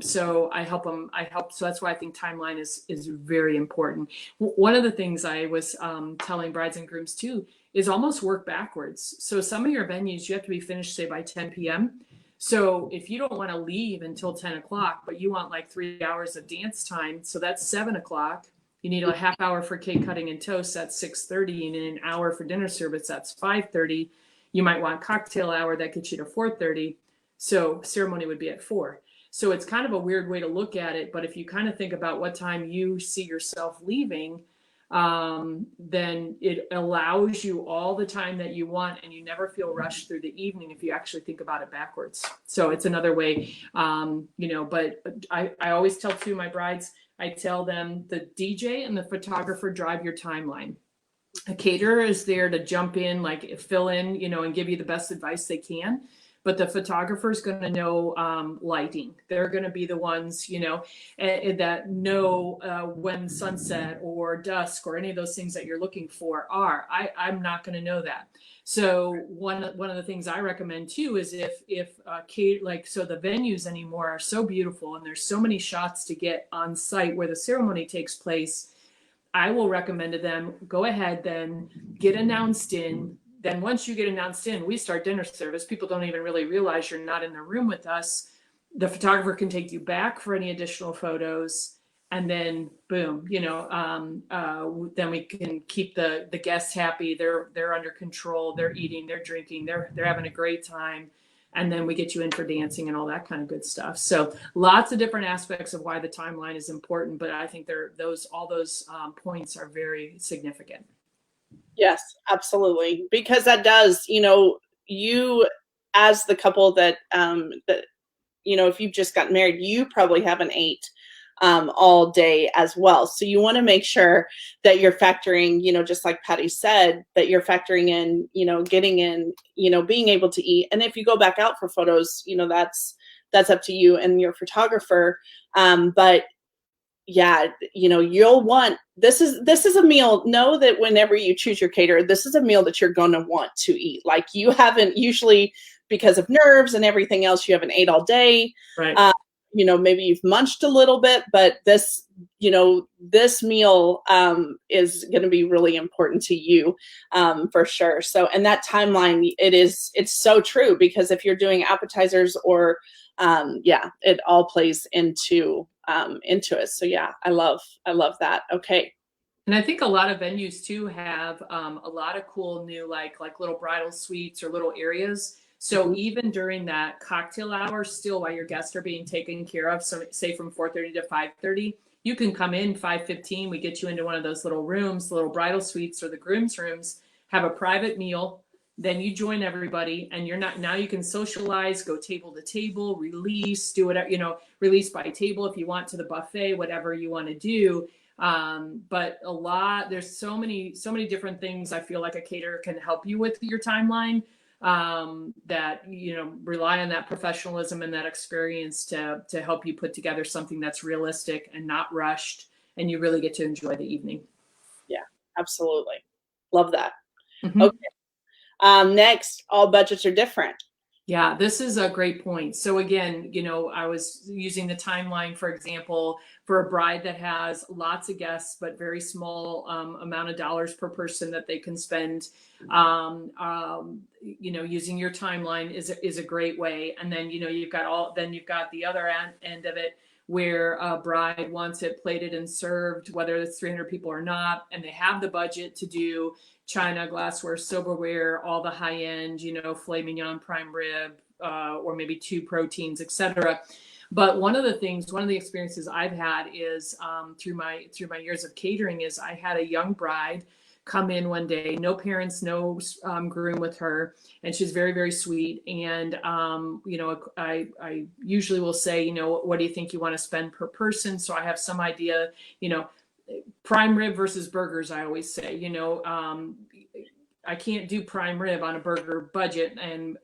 So I help them, so that's why I think timeline is very important. One of the things I was telling brides and grooms too is almost work backwards. So some of your venues, you have to be finished, say, by 10 p.m. So if you don't want to leave until 10 o'clock, but you want like 3 hours of dance time, so that's 7 o'clock. You need a half hour for cake cutting and toast, that's 6:30, and an hour for dinner service, that's 5:30. You might want cocktail hour, that gets you to 4:30. So ceremony would be at 4. So it's kind of a weird way to look at it, but if you kind of think about what time you see yourself leaving, then it allows you all the time that you want, and you never feel rushed through the evening if you actually think about it backwards. So it's another way, you know, but I always tell to my brides, I tell them the DJ and the photographer drive your timeline. A caterer is there to jump in, like fill in, you know, and give you the best advice they can. But the photographer is going to know lighting. They're going to be the ones, you know, that know when sunset or dusk or any of those things that you're looking for are. I'm not going to know that. So one of the things I recommend too is if like, so the venues anymore are so beautiful and there's so many shots to get on site where the ceremony takes place, I will recommend to them, go ahead, then get announced in. Then once you get announced in, we start dinner service. People don't even really realize you're not in the room with us. The photographer can take you back for any additional photos. And then boom, you know, then we can keep the guests happy. They're under control. They're eating, they're drinking, they're having a great time. And then we get you in for dancing and all that kind of good stuff. So lots of different aspects of why the timeline is important, but I think all those points are very significant. Yes, absolutely. Because that does, you know, you as the couple that, you know, if you've just gotten married, you probably haven't ate all day as well. So you want to make sure that you're factoring, you know, just like Patty said, that you're factoring in, you know, getting in, you know, being able to eat. And if you go back out for photos, you know, that's up to you and your photographer. But yeah, you know, you'll want, this is a meal. Know that whenever you choose your caterer, this is a meal that you're going to want to eat. Like you haven't usually, because of nerves and everything else, you haven't ate all day. Right. You know, maybe you've munched a little bit, but this, you know, this meal is going to be really important to you for sure. So, and that timeline, it's so true, because if you're doing appetizers or, yeah, it all plays into it. So yeah, I love that. Okay. And I think a lot of venues too have a lot of cool new like little bridal suites or little areas. So Mhm. even during that cocktail hour, still while your guests are being taken care of, so say from 4:30 to 5:30, you can come in 5:15. We get you into one of those little rooms, little bridal suites or the groom's rooms, have a private meal. Then you join everybody, and you're not now you can socialize, go table to table, release, do whatever, release by table if you want to the buffet, whatever you want to do. But there's so many different things I feel like a caterer can help you with your timeline, that rely on that professionalism and that experience to help you put together something that's realistic and not rushed, and you really get to enjoy the evening. Yeah, absolutely. Love that. Mhm. Okay. Next, all budgets are different. Yeah, this is a great point. So again, I was using the timeline, for example, for a bride that has lots of guests, but very small amount of dollars per person that they can spend. Using your timeline is a great way. And then you've got the other end of it where a bride wants it plated and served, whether it's 300 people or not, and they have the budget to do china, glassware, silverware, all the high end, filet mignon, prime rib, or maybe two proteins, etc. But one of the experiences I've had is through my years of catering is I had a young bride come in one day, no parents, no groom with her, and she's very, very sweet. And I usually will say, what do you think you want to spend per person? So I have some idea, prime rib versus burgers. I always say, I can't do prime rib on a burger budget, and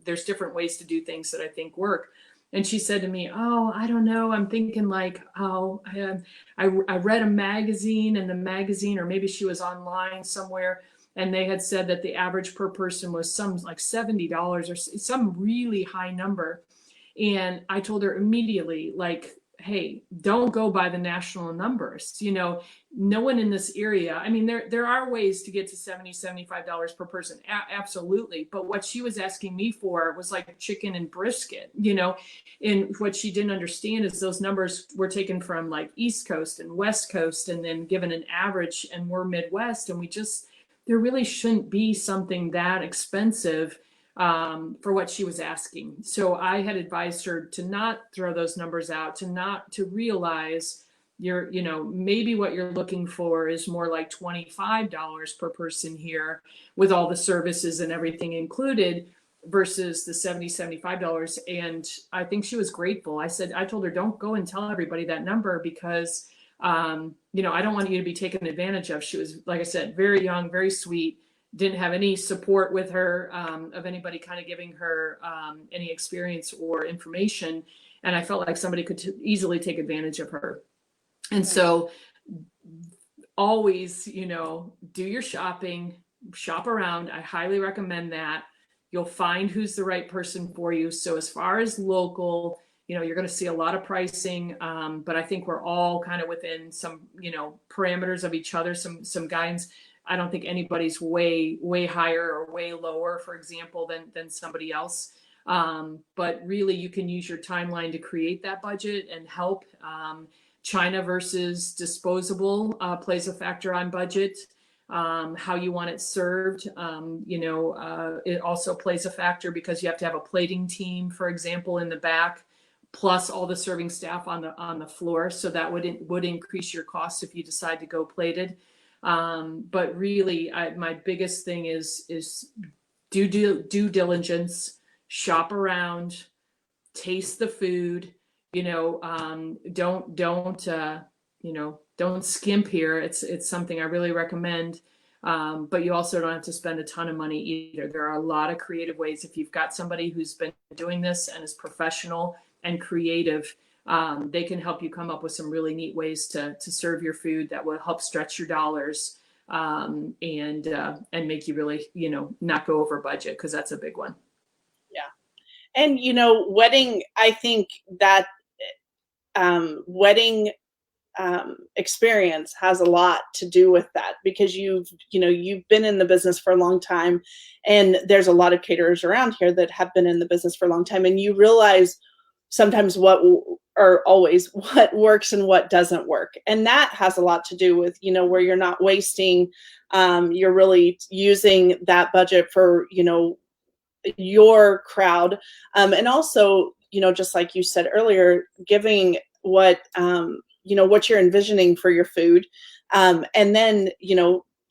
there's different ways to do things that I think work. And she said to me, "Oh, I don't know. I'm thinking like, I read a magazine, and the magazine, or maybe she was online somewhere, and they had said that the average per person was some like $70 or some really high number." And I told her immediately, like, hey, don't go by the national numbers. No one in this area. I mean, there are ways to get to $75 per person. Absolutely. But what she was asking me for was like chicken and brisket, and what she didn't understand is those numbers were taken from like East Coast and West Coast and then given an average, and we're Midwest, and there really shouldn't be something that expensive for what she was asking. So I had advised her to not throw those numbers out, to realize maybe what you're looking for is more like $25 per person here with all the services and everything included versus the $75. And I think she was grateful. I told her, don't go and tell everybody that number because, I don't want you to be taken advantage of. She was, like I said, very young, very sweet, didn't have any support with her of anybody kind of giving her any experience or information. And I felt like somebody could easily take advantage of her. And so always, do your shopping, shop around. I highly recommend that. You'll find who's the right person for you. So as far as local, you're going to see a lot of pricing, but I think we're all kind of within some, parameters of each other, some guidance. I don't think anybody's way higher or way lower, for example, than somebody else. But really, you can use your timeline to create that budget and help. China versus disposable plays a factor on budget. How you want it served, it also plays a factor because you have to have a plating team, for example, in the back, plus all the serving staff on the floor. So that would increase your costs if you decide to go plated. But really, my biggest thing is due diligence, shop around, taste the food. Don't skimp here. It's something I really recommend. But you also don't have to spend a ton of money either. There are a lot of creative ways. If you've got somebody who's been doing this and is professional and creative, they can help you come up with some really neat ways to serve your food that will help stretch your dollars, and make you really, not go over budget, because that's a big one. Yeah. And, wedding, I think that wedding experience has a lot to do with that, because you've been in the business for a long time, and there's a lot of caterers around here that have been in the business for a long time, and you realize sometimes or always what works and what doesn't work. And that has a lot to do with, where you're not wasting, you're really using that budget for, your crowd. And also, just like you said earlier, giving what, what you're envisioning for your food. And then,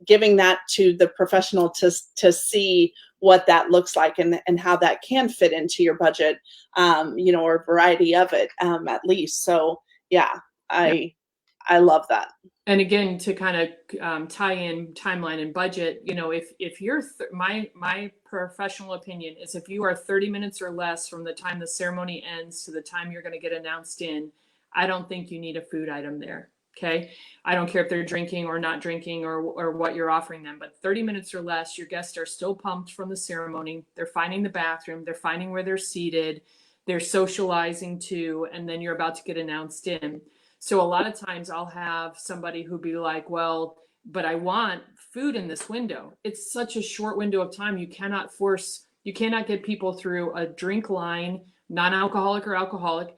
giving that to the professional to see what that looks like and how that can fit into your budget, or a variety of it, at least. So yeah, I love that. And again, to kind of tie in timeline and budget, if you're my professional opinion is if you are 30 minutes or less from the time the ceremony ends to the time you're going to get announced in, I don't think you need a food item there. Okay. I don't care if they're drinking or not drinking or what you're offering them, but 30 minutes or less, your guests are still pumped from the ceremony. They're finding the bathroom. They're finding where they're seated. They're socializing too. And then you're about to get announced in. So a lot of times I'll have somebody who be like, well, but I want food in this window. It's such a short window of time. You cannot get people through a drink line, non-alcoholic or alcoholic.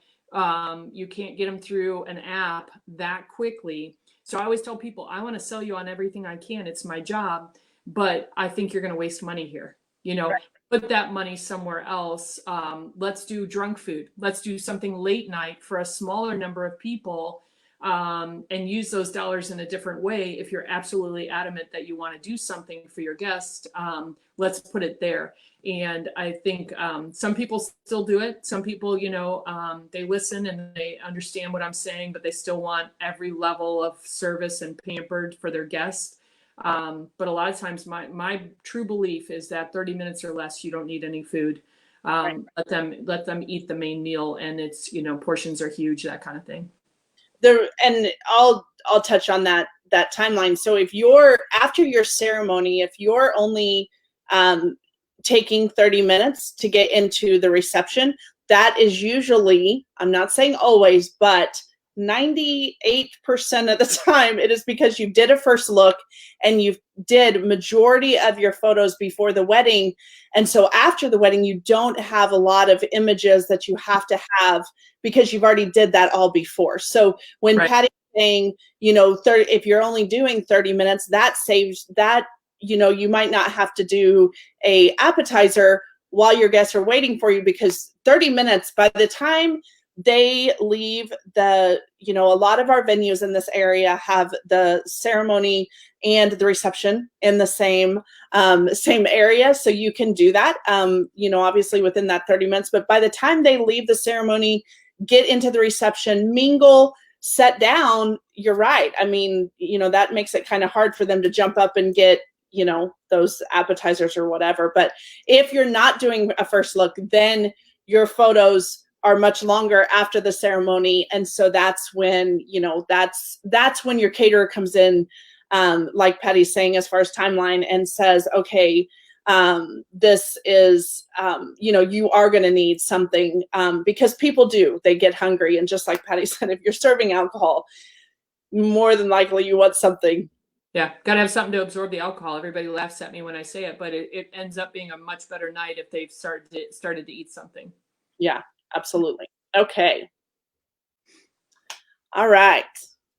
You can't get them through an app that quickly. So I always tell people, I want to sell you on everything I can. It's my job, but I think you're going to waste money here. Right. Put that money somewhere else. Let's do drunk food. Let's do something late night for a smaller number of people, and use those dollars in a different way. If you're absolutely adamant that you want to do something for your guest, let's put it there. And I think some people still do it. Some people, they listen and they understand what I'm saying, but they still want every level of service and pampered for their guests. But a lot of times my true belief is that 30 minutes or less, you don't need any food. Right. Let them eat the main meal, and it's, portions are huge, that kind of thing. And I'll touch on that timeline. So if you're after your ceremony, if you're only taking 30 minutes to get into the reception, that is usually, I'm not saying always, but 98% of the time it is because you did a first look and you did majority of your photos before the wedding. And so after the wedding, you don't have a lot of images that you have to have because you've already did that all before. So when right. Patty's saying, 30, if you're only doing 30 minutes, that saves that, you might not have to do a appetizer while your guests are waiting for you, because 30 minutes, by the time they leave a lot of our venues in this area have the ceremony and the reception in the same area. So you can do that, obviously within that 30 minutes, but by the time they leave the ceremony, get into the reception, mingle, sit down, you're right. I mean, that makes it kind of hard for them to jump up and get, those appetizers or whatever. But if you're not doing a first look, then your photos are much longer after the ceremony. And so that's when, that's when your caterer comes in, like Patty's saying, as far as timeline, and says, okay, this is, you are going to need something, because people they get hungry. And just like Patty said, if you're serving alcohol, more than likely you want something. Yeah, got to have something to absorb the alcohol. Everybody laughs at me when I say it, but it ends up being a much better night if they've started to eat something. Yeah, absolutely. Okay. All right.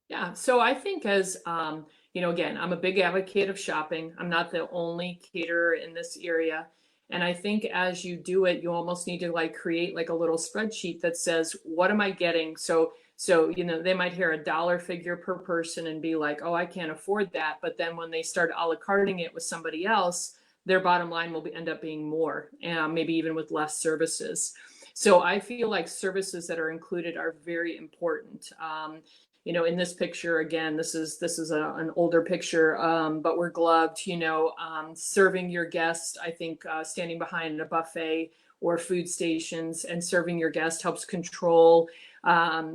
Yeah. So I think as, again, I'm a big advocate of shopping. I'm not the only caterer in this area. And I think as you do it, you almost need to create a little spreadsheet that says, what am I getting? So, they might hear a dollar figure per person and be like, oh, I can't afford that. But then when they start a la carting it with somebody else, their bottom line will end up being more, and maybe even with less services. So I feel like services that are included are very important. In this picture, again, this is an older picture, but we're gloved, serving your guest. I think standing behind a buffet or food stations and serving your guest helps control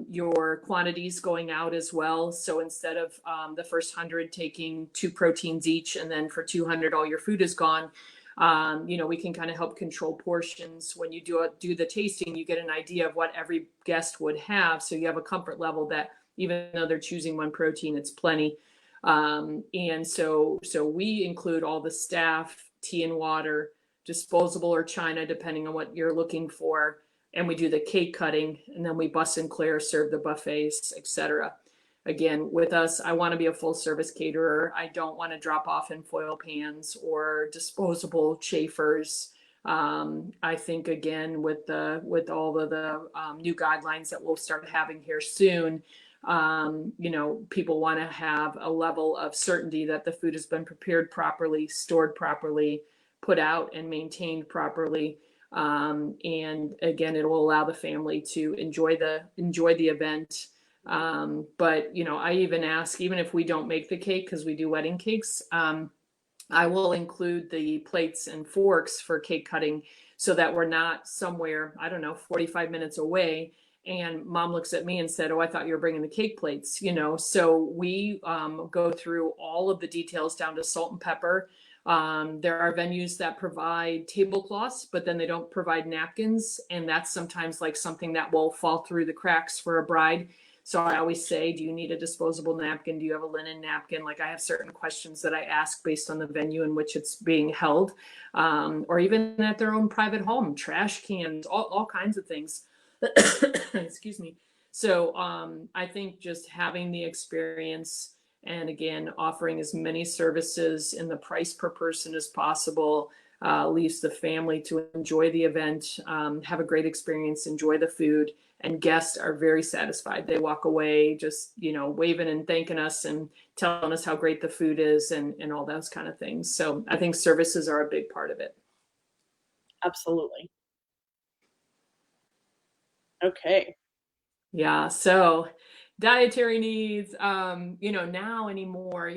your quantities going out as well. So instead of the first 100 taking 2 proteins each, and then for 200 all your food is gone, we can kind of help control portions. When you do the tasting, you get an idea of what every guest would have, so you have a comfort level that even though they're choosing 1 protein, it's plenty. And so we include all the staff, tea and water, disposable or china, depending on what you're looking for, and we do the cake cutting, and then we bus and clear, serve the buffets, etc. Again, with us, I want to be a full service caterer. I don't want to drop off in foil pans or disposable chafers. I think again with all of the new guidelines that we'll start having here soon, people want to have a level of certainty that the food has been prepared properly, stored properly, put out and maintained properly. And again, it will allow the family to enjoy the event. But I even ask, even if we don't make the cake, because we do wedding cakes, I will include the plates and forks for cake cutting so that we're not somewhere, I don't know, 45 minutes away. And mom looks at me and said, "Oh, I thought you were bringing the cake plates," So we go through all of the details down to salt and pepper. There are venues that provide tablecloths, but then they don't provide napkins. And that's sometimes like something that will fall through the cracks for a bride. So I always say, do you need a disposable napkin? Do you have a linen napkin? Like I have certain questions that I ask based on the venue in which it's being held, or even at their own private home, trash cans, all kinds of things. Excuse me. So I think just having the experience and again, offering as many services in the price per person as possible leaves the family to enjoy the event, have a great experience, enjoy the food, and guests are very satisfied. They walk away just, waving and thanking us and telling us how great the food is and all those kind of things. So I think services are a big part of it. Absolutely. Okay. Yeah. So dietary needs, now anymore,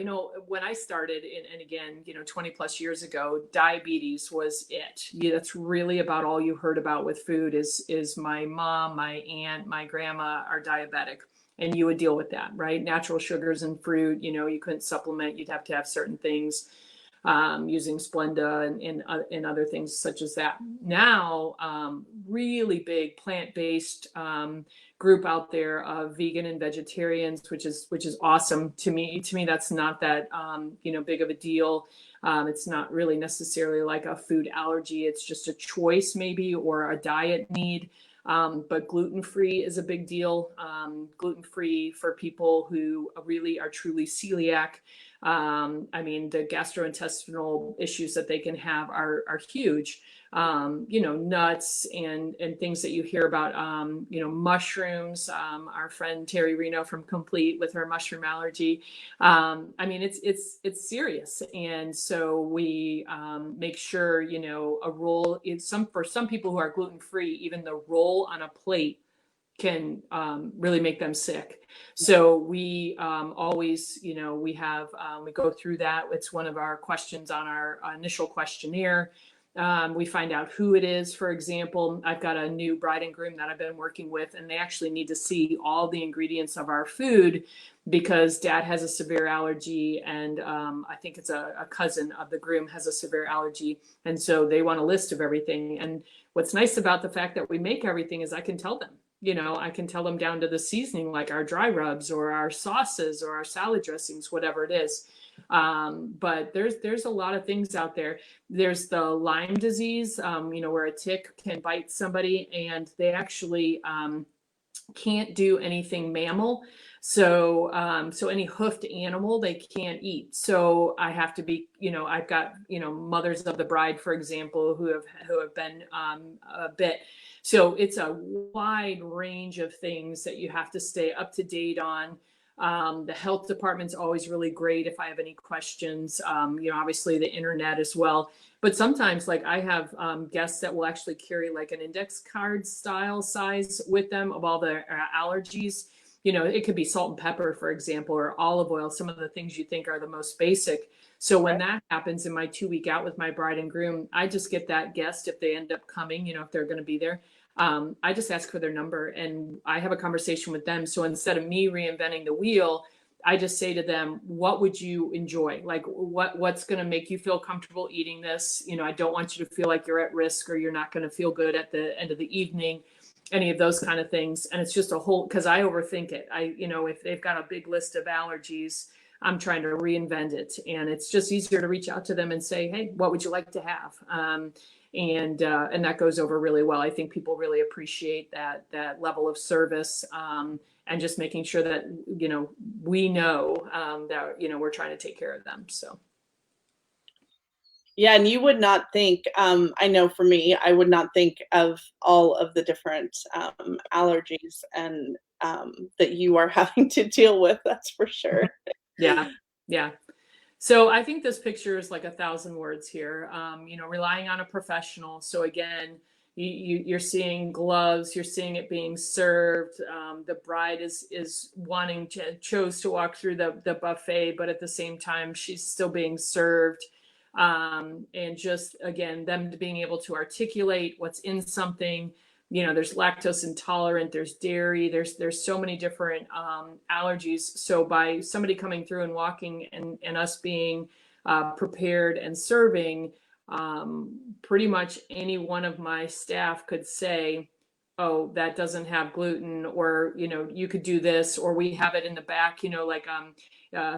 when I started and again, 20 plus years ago, diabetes was it. That's really about all you heard about with food is my mom, my aunt, my grandma are diabetic, and you would deal with that, right? Natural sugars and fruit, you couldn't supplement, you'd have to have certain things. Using Splenda and other things such as that. Now, really big plant-based group out there of vegan and vegetarians, which is awesome to me. To me, that's not that big of a deal. It's not really necessarily like a food allergy. It's just a choice maybe or a diet need. But gluten-free is a big deal. Gluten-free for people who really are truly celiac. The gastrointestinal issues that they can have are huge. Nuts and things that you hear about, mushrooms. Our friend Terry Reno from Complete with her mushroom allergy. It's serious. And so we make sure, a roll is for some people who are gluten-free, even the roll on a plate can really make them sick. So we always, we go through that. It's one of our questions on our initial questionnaire. We find out who it is. For example, I've got a new bride and groom that I've been working with, and they actually need to see all the ingredients of our food because dad has a severe allergy, and I think it's a cousin of the groom has a severe allergy. And so they want a list of everything. And what's nice about the fact that we make everything is I can tell them. I can tell them down to the seasoning, like our dry rubs or our sauces or our salad dressings, whatever it is. But there's a lot of things out there. There's the Lyme disease, where a tick can bite somebody and they actually can't do anything mammal. So any hoofed animal they can't eat. So I have to be, I've got, mothers of the bride, for example, who have been bit. So it's a wide range of things that you have to stay up to date on. The health department's always really great if I have any questions, obviously the internet as well. But sometimes like I have guests that will actually carry like an index card style size with them of all the allergies. It could be salt and pepper, for example, or olive oil, some of the things you think are the most basic. So when that happens in my 2-week out with my bride and groom, I just get that guest if they end up coming, if they're going to be there. I just ask for their number and I have a conversation with them. So instead of me reinventing the wheel, I just say to them, what would you enjoy? Like what's going to make you feel comfortable eating this? I don't want you to feel like you're at risk or you're not going to feel good at the end of the evening, any of those kind of things. And it's just a whole, because I overthink it. If they've got a big list of allergies, I'm trying to reinvent it. And it's just easier to reach out to them and say, hey, what would you like to have? and that goes over really well. I think people really appreciate that level of service, and just making sure that we know that we're trying to take care of them. So. Yeah, and you would not think, I know for me, I would not think of all of the different allergies and that you are having to deal with, that's for sure. Yeah, yeah. So I think this picture is like 1,000 words here. Relying on a professional. So again, you're seeing gloves, you're seeing it being served. The bride is chose to walk through the buffet, but at the same time, she's still being served. And just again, them being able to articulate what's in something. There's lactose intolerant, there's dairy, there's so many different allergies. So by somebody coming through and walking and us being prepared and serving, pretty much any one of my staff could say, oh, that doesn't have gluten, or you could do this, or we have it in the back.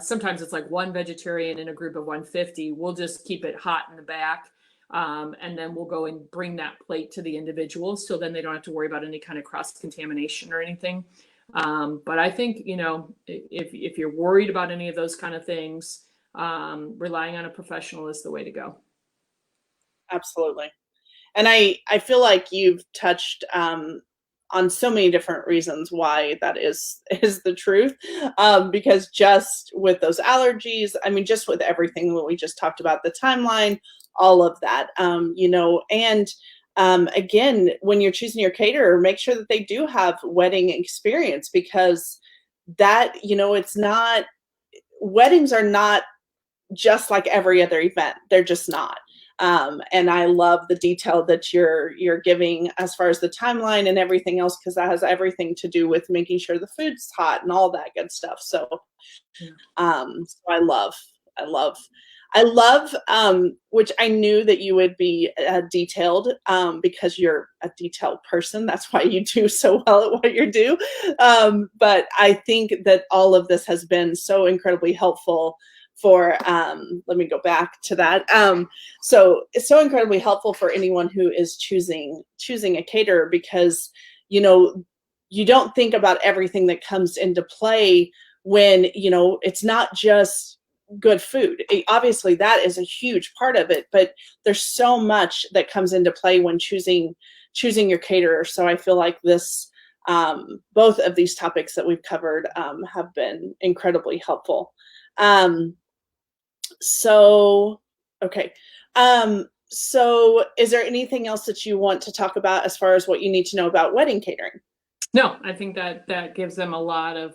Sometimes it's like one vegetarian in a group of 150. We'll just keep it hot in the back. And then we'll go and bring that plate to the individual. So then they don't have to worry about any kind of cross contamination or anything. But I think, if you're worried about any of those kind of things, relying on a professional is the way to go. Absolutely. And I feel like you've touched on so many different reasons why that is the truth. Because just with those allergies, I mean, just with everything that we just talked about, the timeline, all of that, and again, when you're choosing your caterer, make sure that they do have wedding experience, because that, it's not, weddings are not just like every other event. They're just not. And I love the detail that you're giving as far as the timeline and everything else, because that has everything to do with making sure the food's hot and all that good stuff. So, so I love, which I knew that you would be detailed, because you're a detailed person. That's why you do so well at what you do. But I think that all of this has been so incredibly helpful for, let me go back to that. So it's so incredibly helpful for anyone who is choosing a caterer, because, you don't think about everything that comes into play when, it's not just good food. Obviously that is a huge part of it, but there's so much that comes into play when choosing your caterer. So I feel like this, both of these topics that we've covered, have been incredibly helpful. Okay. So is there anything else that you want to talk about as far as what you need to know about wedding catering? No, I think that gives them a lot of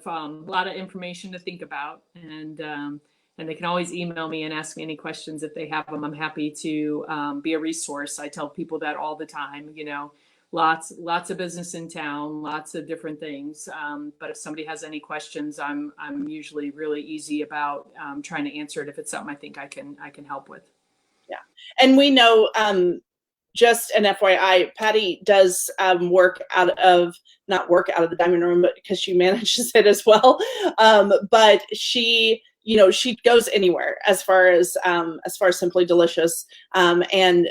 information to think about, and they can always email me and ask me any questions if they have them. I'm happy to be a resource. I tell people that all the time. Lots of business in town, lots of different things. But if somebody has any questions, I'm usually really easy about trying to answer it if it's something I think I can help with. Yeah, and we know, just an FYI, Patty does not work out of the dining room, but because she manages it as well. But she, she goes anywhere as far as Simply Delicious, and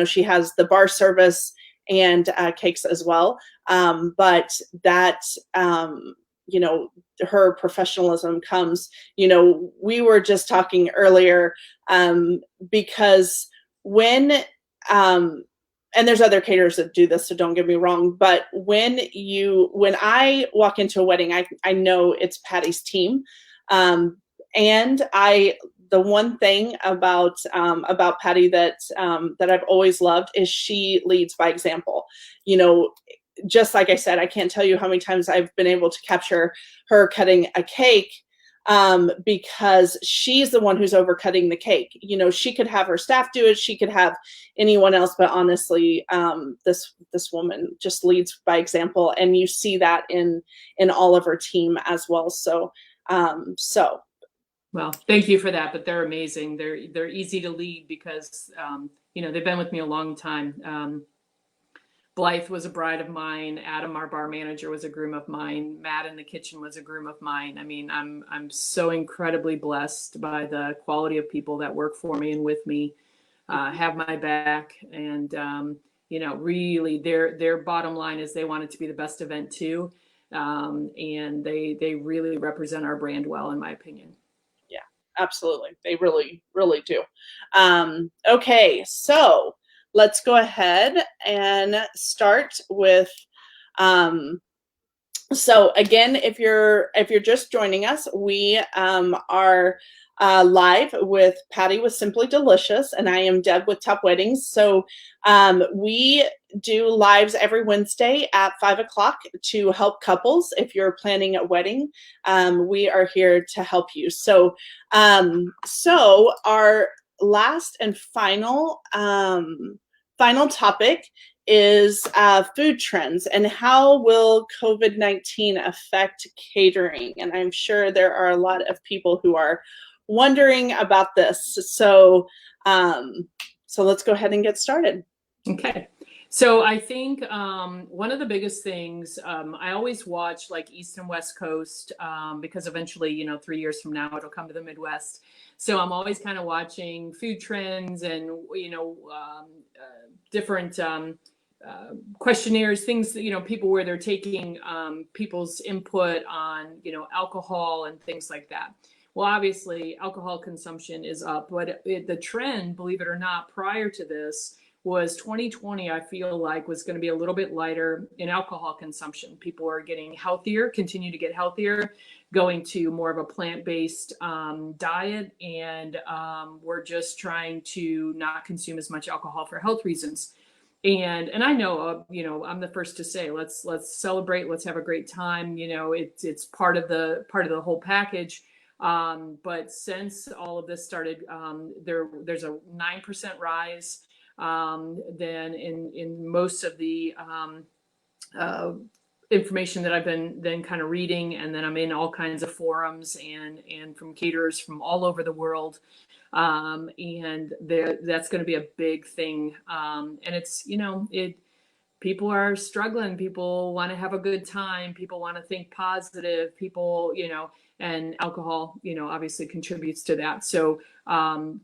she has the bar service and cakes as well. But that, her professionalism comes, we were just talking earlier, because when, and there's other caterers that do this, so don't get me wrong, but when I walk into a wedding, I know it's Patty's team. And the one thing about Patty that I've always loved is she leads by example. Just like I said, I can't tell you how many times I've been able to capture her cutting a cake, because she's the one who's overcutting the cake. She could have her staff do it, she could have anyone else, but honestly, this woman just leads by example, and you see that in all of her team as well. So, well, thank you for that, but they're amazing. They're easy to lead because they've been with me a long time. Blythe was a bride of mine. Adam, our bar manager, was a groom of mine. Matt in the kitchen was a groom of mine. I mean, I'm so incredibly blessed by the quality of people that work for me and with me. have my back, and really their bottom line is they want it to be the best event too, and they really represent our brand well, in my opinion. Yeah, absolutely. They really, really do. Okay, so let's go ahead and start with. So again, if you're just joining us, we are live with Patty with Simply Delicious, and I am Deb with Top Weddings. So we do lives every Wednesday at 5 o'clock to help couples. If you're planning a wedding, we are here to help you. So our last and final topic is food trends and how will COVID-19 affect catering? And I'm sure there are a lot of people who are wondering about this. So let's go ahead and get started. Okay. So I think one of the biggest things, I always watch like East and West Coast, because eventually, 3 years from now, it'll come to the Midwest. So I'm always kind of watching food trends and, different questionnaires, things that, people where they're taking people's input on, alcohol and things like that. Well, obviously, alcohol consumption is up, but the trend, believe it or not, prior to this was 2020, I feel like, was going to be a little bit lighter in alcohol consumption. People are getting healthier, continue to get healthier, going to more of a plant-based diet, and we're just trying to not consume as much alcohol for health reasons. And I know, I'm the first to say, let's celebrate, let's have a great time. It's part of the whole package. But since all of this started, there's a 9% rise. Then in most of the information that I've been kind of reading, and then I'm in all kinds of forums and from caterers from all over the world. And that's going to be a big thing. And it's, people are struggling. People want to have a good time. People want to think positive. People, and alcohol, obviously contributes to that. So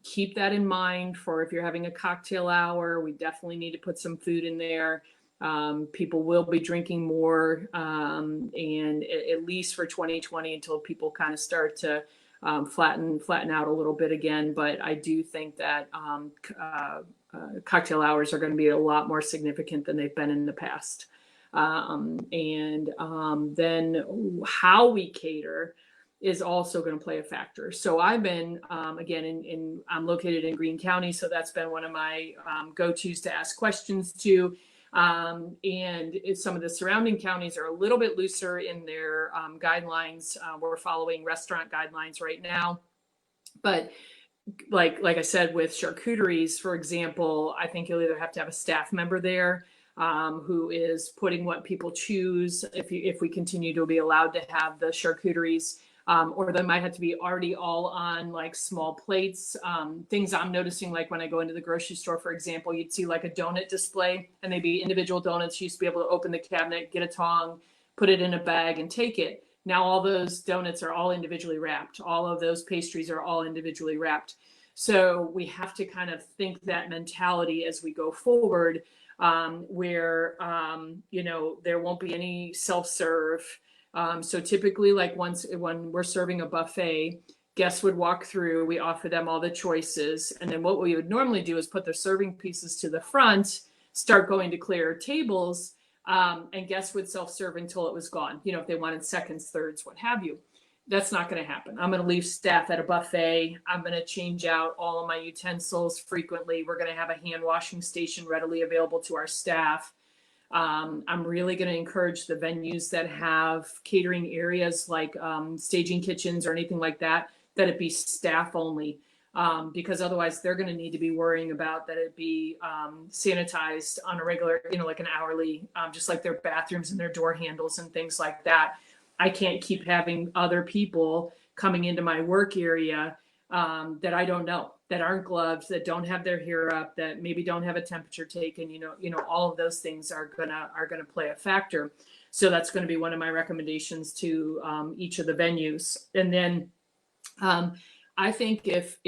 keep that in mind for if you're having a cocktail hour. We definitely need to put some food in there. People will be drinking more, and at least for 2020 until people kind of start to flatten out a little bit again. But I do think that cocktail hours are going to be a lot more significant than they've been in the past. Then how we cater is also going to play a factor. So I've been, again, I'm located in Greene County, so that's been one of my go-tos to ask questions to. And some of the surrounding counties are a little bit looser in their guidelines. We're following restaurant guidelines right now. But like I said, with charcuteries, for example, I think you'll either have to have a staff member there who is putting what people choose if we continue to be allowed to have the charcuteries. Or they might have to be already all on like small plates. Things I'm noticing, like when I go into the grocery store, for example, you'd see like a donut display and they'd be individual donuts. You used to be able to open the cabinet, get a tong, put it in a bag and take it. Now all those donuts are all individually wrapped. All of those pastries are all individually wrapped. So we have to kind of think that mentality as we go forward, where, there won't be any self-serve. So typically, like when we're serving a buffet, guests would walk through, we offer them all the choices. And then what we would normally do is put the serving pieces to the front, start going to clear tables, and guests would self-serve until it was gone. If they wanted seconds, thirds, what have you. That's not going to happen. I'm going to leave staff at a buffet. I'm going to change out all of my utensils frequently. We're going to have a hand washing station readily available to our staff. I'm really going to encourage the venues that have catering areas like staging kitchens or anything like that it be staff only, because otherwise they're going to need to be worrying about that it be sanitized on a regular, like an hourly, just like their bathrooms and their door handles and things like that. I can't keep having other people coming into my work area that I don't know, that aren't gloved, that don't have their hair up, that maybe don't have a temperature taken. All of those things are gonna play a factor. So that's going to be one of my recommendations to each of the venues. And then I think if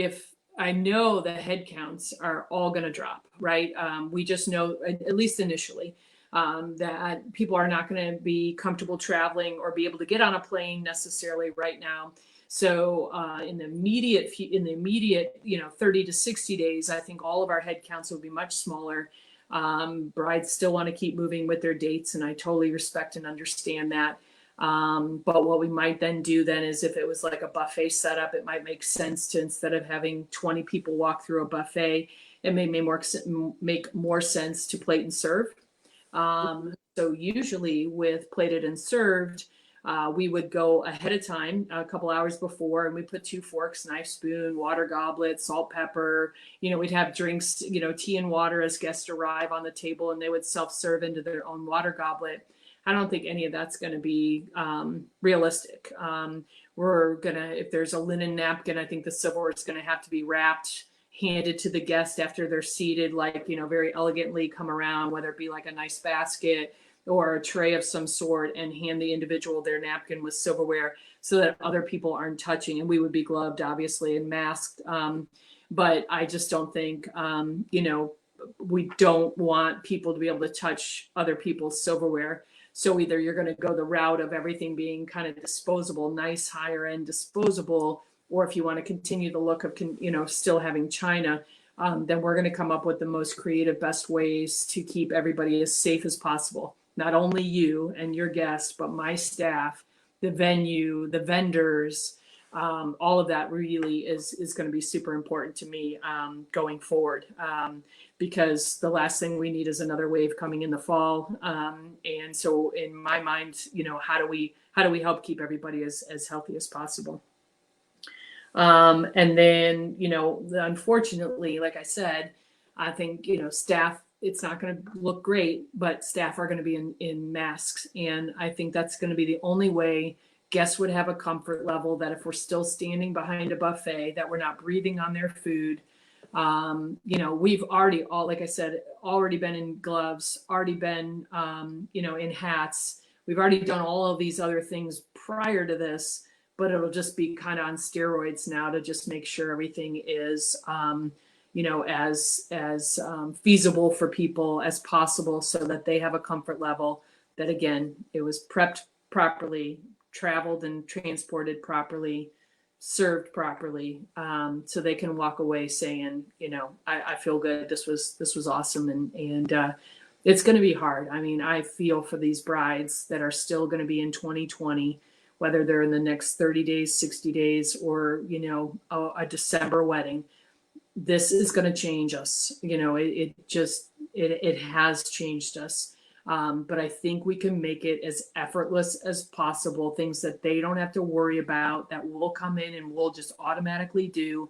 I know the head counts are all going to drop, right? We just know, at least initially, that people are not going to be comfortable traveling or be able to get on a plane necessarily right now. So in the immediate, 30 to 60 days, I think all of our head counts will be much smaller. Brides still want to keep moving with their dates, and I totally respect and understand that. But what we might then do then is, if it was like a buffet setup, it might make sense to, instead of having 20 people walk through a buffet, it may make more sense to plate and serve. So usually with plated and served, we would go ahead of time, a couple hours before, and we put 2 forks, knife, spoon, water goblet, salt, pepper. We'd have drinks, tea and water as guests arrive on the table, and they would self-serve into their own water goblet. I don't think any of that's going to be realistic. We're going to, if there's a linen napkin, I think the silverware is going to have to be wrapped, handed to the guest after they're seated, like, very elegantly come around, whether it be like a nice basket or a tray of some sort, and hand the individual their napkin with silverware so that other people aren't touching. And we would be gloved, obviously, and masked. But I just don't think, we don't want people to be able to touch other people's silverware. So either you're going to go the route of everything being kind of disposable, nice higher end disposable, or if you want to continue the look of, still having china, then we're going to come up with the most creative, best ways to keep everybody as safe as possible. Not only you and your guests, but my staff, the venue, the vendors, all of that really is going to be super important to me going forward. Because the last thing we need is another wave coming in the fall. And so in my mind, how do we help keep everybody as healthy as possible? And then, unfortunately, like I said, I think, staff, it's not going to look great, but staff are going to be in masks. And I think that's going to be the only way guests would have a comfort level that if we're still standing behind a buffet, that we're not breathing on their food. We've already, like I said, already been in gloves, already been, in hats. We've already done all of these other things prior to this, but it'll just be kind of on steroids now to just make sure everything is, as feasible for people as possible, so that they have a comfort level that, again, it was prepped properly, traveled and transported properly, served properly, so they can walk away saying, I feel good. This was awesome. And it's going to be hard. I mean, I feel for these brides that are still going to be in 2020, whether they're in the next 30 days, 60 days, or, a December wedding. This is going to change us. It has changed us. But I think we can make it as effortless as possible, things that they don't have to worry about, that we'll come in and we'll just automatically do,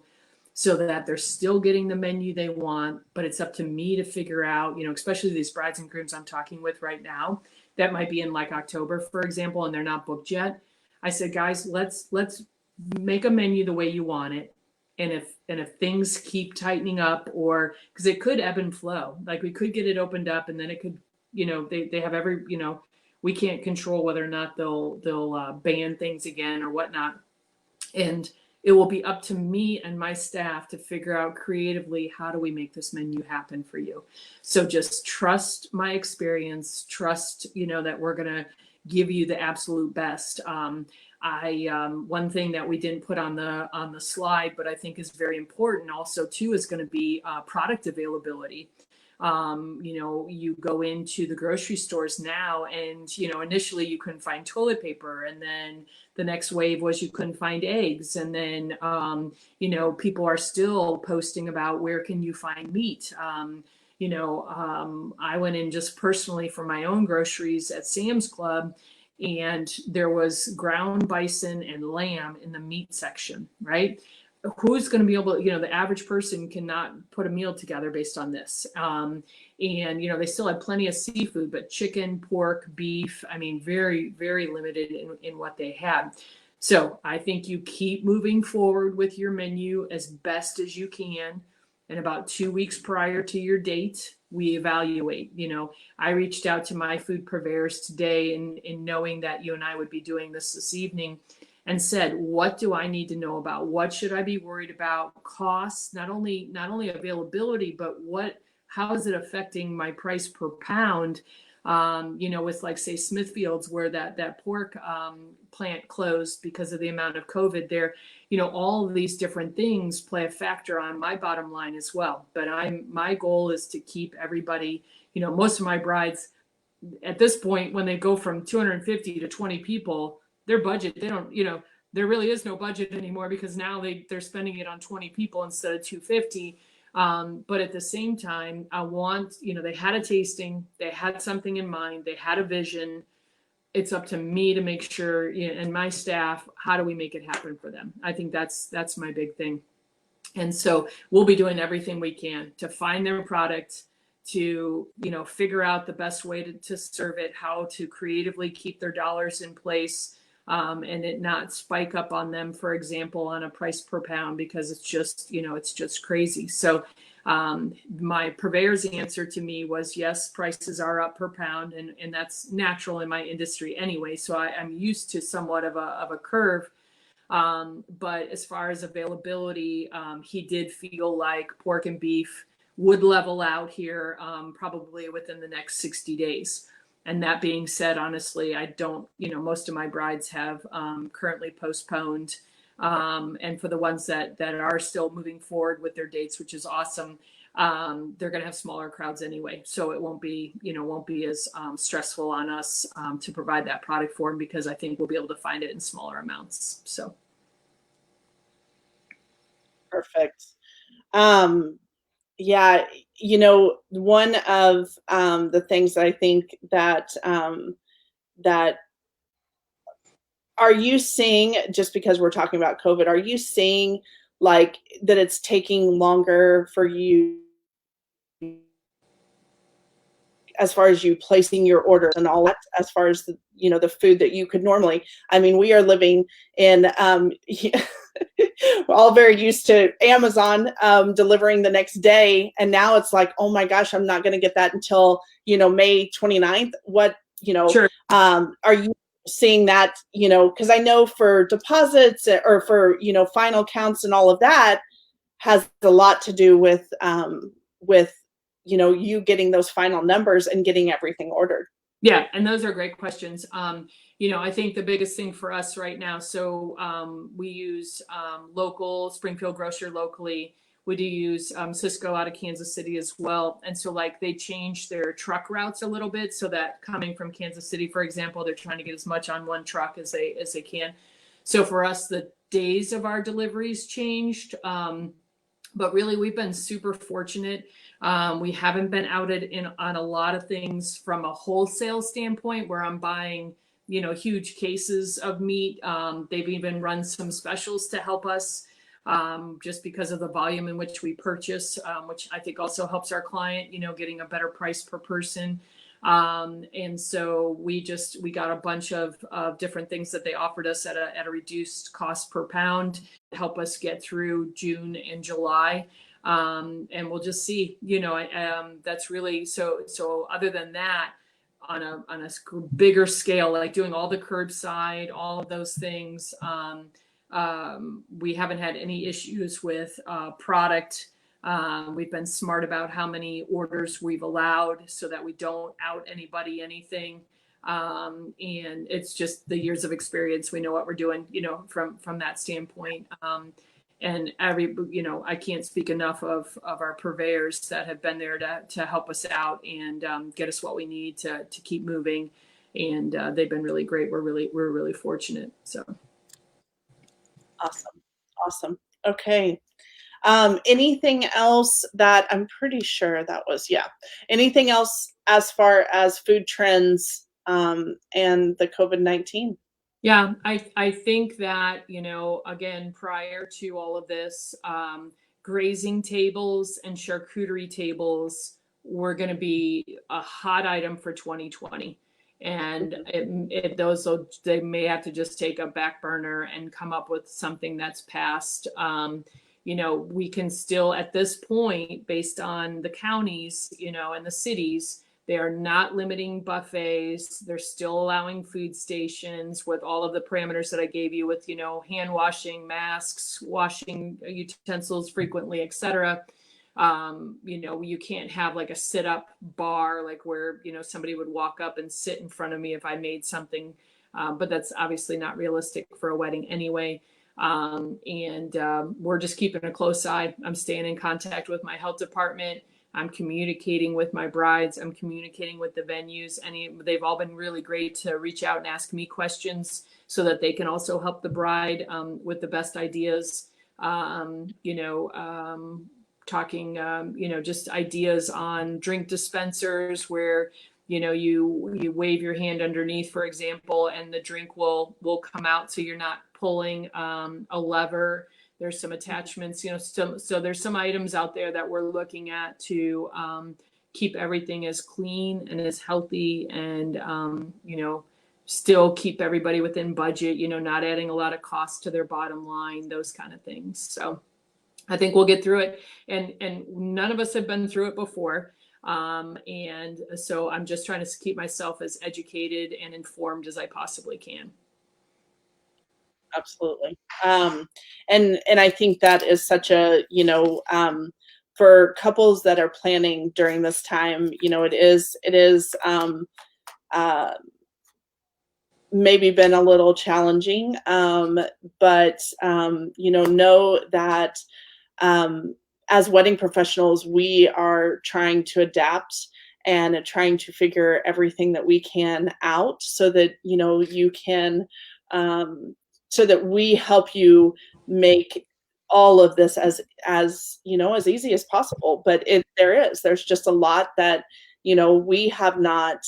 so that they're still getting the menu they want. But it's up to me to figure out, especially these brides and grooms I'm talking with right now, that might be in like October, for example, and they're not booked yet. I said, guys, let's make a menu the way you want it. And if things keep tightening up, or because it could ebb and flow, like we could get it opened up and then it could, they have every, we can't control whether or not they'll ban things again or whatnot. And it will be up to me and my staff to figure out creatively, how do we make this menu happen for you? So just trust my experience, trust, that we're going to give you the absolute best. One thing that we didn't put on the slide, but I think is very important also too, is going to be product availability. You go into the grocery stores now, and initially you couldn't find toilet paper, and then the next wave was you couldn't find eggs, and then people are still posting about where can you find meat. I went in just personally for my own groceries at Sam's Club, and there was ground bison and lamb in the meat section, right? Who's going to be able to, the average person cannot put a meal together based on this. And, they still had plenty of seafood, but chicken, pork, beef, very, very limited in what they had. So I think you keep moving forward with your menu as best as you can. And about 2 weeks prior to your date, we evaluate. I reached out to my food purveyors today, and in knowing that you and I would be doing this evening, and said, what do I need to know about? What should I be worried about? Costs, not only availability, but how is it affecting my price per pound? With like say Smithfield's, where that pork plant closed because of the amount of COVID there, all of these different things play a factor on my bottom line as well. But my goal is to keep everybody, most of my brides at this point, when they go from 250 to 20 people, their budget, they don't, there really is no budget anymore, because now they're spending it on 20 people instead of 250. But at the same time, I want, they had a tasting, they had something in mind, they had a vision. It's up to me to make sure, and my staff, how do we make it happen for them? I think that's my big thing. And so we'll be doing everything we can to find their product, to figure out the best way to serve it, how to creatively keep their dollars in place, and it not spike up on them, for example, on a price per pound, because it's just crazy. So my purveyor's answer to me was, yes, prices are up per pound, and that's natural in my industry anyway. So I'm used to somewhat of a curve. But as far as availability, he did feel like pork and beef would level out here probably within the next 60 days. And that being said, honestly, I don't, most of my brides have currently postponed. And for the ones that are still moving forward with their dates, which is awesome, they're going to have smaller crowds anyway. So it won't be as stressful on us to provide that product for them, because I think we'll be able to find it in smaller amounts. So. Perfect. Yeah, one of the things that I think that are you seeing, just because we're talking about COVID, are you seeing like that it's taking longer for you as far as you placing your orders and all that, as far as the food that you could normally? I mean, we are living in we're all very used to Amazon delivering the next day, and now it's like, oh my gosh, I'm not going to get that until May 29th. What Sure. Are you seeing that? Because I know for deposits or for final counts and all of that has a lot to do with you getting those final numbers and getting everything ordered. Yeah, and those are great questions. I think the biggest thing for us right now, so we use local Springfield grocer locally. We do use Cisco out of Kansas City as well. And so like they changed their truck routes a little bit, so that coming from Kansas City, for example, they're trying to get as much on one truck as they can. So for us, the days of our deliveries changed. But really, we've been super fortunate. We haven't been outed on a lot of things from a wholesale standpoint, where I'm buying, huge cases of meat. They've even run some specials to help us, just because of the volume in which we purchase, which I think also helps our client, getting a better price per person. And so we got a bunch of different things that they offered us at a reduced cost per pound to help us get through June and July. And we'll just see, that's really, so other than that, on a bigger scale, like doing all the curbside, all of those things, we haven't had any issues with product. We've been smart about how many orders we've allowed so that we don't out anybody anything. And it's just the years of experience. We know what we're doing, from that standpoint. And I can't speak enough of our purveyors that have been there to help us out and get us what we need to keep moving. And they've been really great. We're really fortunate. So. Awesome. Okay. Anything else that I'm pretty sure that was, anything else as far as food trends and the COVID-19? Yeah, I think that, again, prior to all of this, grazing tables and charcuterie tables were going to be a hot item for 2020. And they may have to just take a back burner and come up with something that's passed. We can still, at this point, based on the counties, and the cities, They are not limiting buffets. They're still allowing food stations with all of the parameters that I gave you with, hand washing, masks, washing utensils frequently, etc. You can't have like a sit up bar, like where, somebody would walk up and sit in front of me if I made something. But that's obviously not realistic for a wedding anyway. We're just keeping a close eye. I'm staying in contact with my health department. I'm communicating with my brides. I'm communicating with the venues. And they've all been really great to reach out and ask me questions so that they can also help the bride with the best ideas. Talking, just ideas on drink dispensers where, you wave your hand underneath, for example, and the drink will come out. So you're not pulling a lever. There's some attachments, so there's some items out there that we're looking at to keep everything as clean and as healthy and, still keep everybody within budget, not adding a lot of cost to their bottom line, those kind of things. So I think we'll get through it. And none of us have been through it before. And so I'm just trying to keep myself as educated and informed as I possibly can. Absolutely. And I think that is such a, for couples that are planning during this time, it is maybe been a little challenging. But know that as wedding professionals, we are trying to adapt and trying to figure everything that we can out so that, you can, so that we help you make all of this as easy as possible. But there's just a lot that, we have not,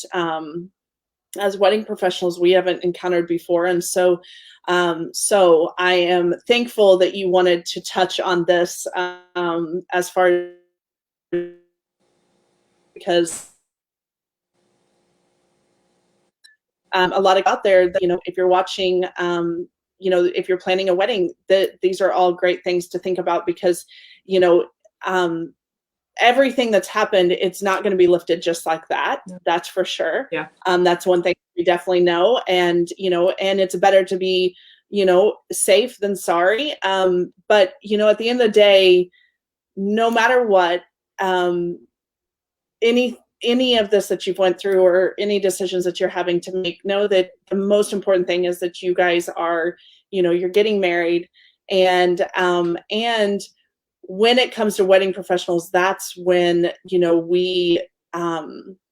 as wedding professionals, we haven't encountered before. And so I am thankful that you wanted to touch on this, as far as, because a lot of out there that, if you're watching, if you're planning a wedding, these are all great things to think about because, everything that's happened, it's not going to be lifted just like that. Yeah. That's for sure. Yeah. That's one thing we definitely know. And, and it's better to be, safe than sorry. But, at the end of the day, no matter what, any of this that you've went through or any decisions that you're having to make, know that the most important thing is that you guys are, you're getting married and when it comes to wedding professionals, that's when,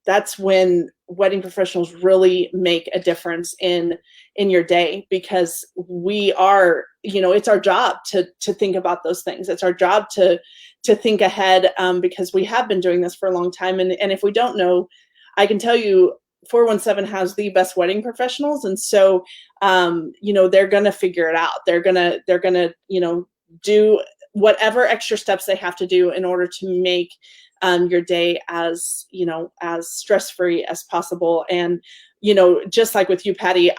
that's when wedding professionals really make a difference in your day because we are, it's our job to think about those things. It's our job to think ahead because we have been doing this for a long time. And if we don't know, I can tell you 417 has the best wedding professionals. And so, they're going to figure it out. They're going to, do whatever extra steps they have to do in order to make your day as stress-free as possible. And, just like with you, Patty,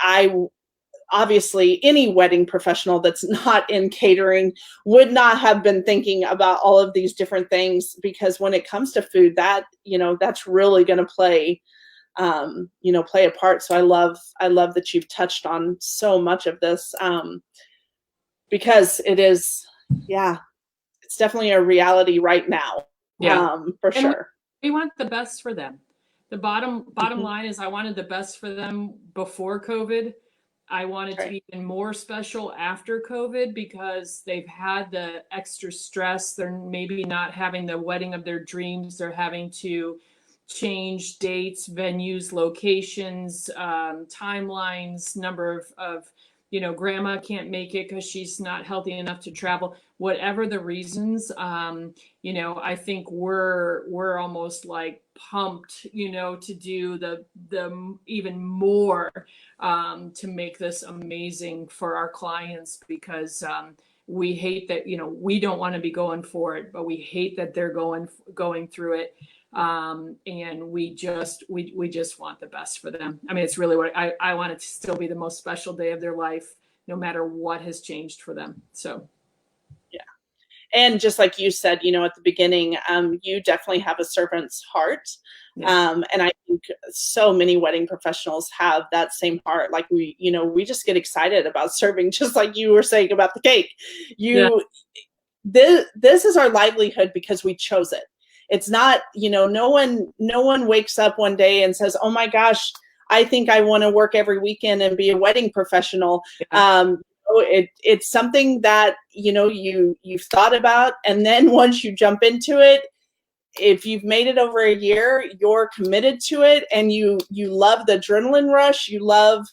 obviously any wedding professional that's not in catering would not have been thinking about all of these different things because when it comes to food, that, that's really going to play a part. So I love that you've touched on so much of this because it is, it's definitely a reality right now. For sure. We want the best for them. The bottom line is I wanted the best for them before COVID. I wanted to be even more special after COVID because they've had the extra stress. They're maybe not having the wedding of their dreams. They're having to change dates, venues, locations, timelines, number of grandma can't make it because she's not healthy enough to travel. Whatever the reasons, I think we're almost like pumped, to do the even more to make this amazing for our clients because we hate that, we don't want to be going for it, but we hate that they're going through it. And we just want the best for them. I mean, it's really what I want it to still be the most special day of their life, no matter what has changed for them. So. And just like you said, at the beginning, you definitely have a servant's heart. Yeah. And I think so many wedding professionals have that same heart. Like we just get excited about serving, just like you were saying about the cake. Yeah. This is our livelihood because we chose it. It's not, no one wakes up one day and says, oh my gosh, I think I want to work every weekend and be a wedding professional. Yeah. It's something that, you've thought about. And then once you jump into it, if you've made it over a year, you're committed to it, and you love the adrenaline rush. You love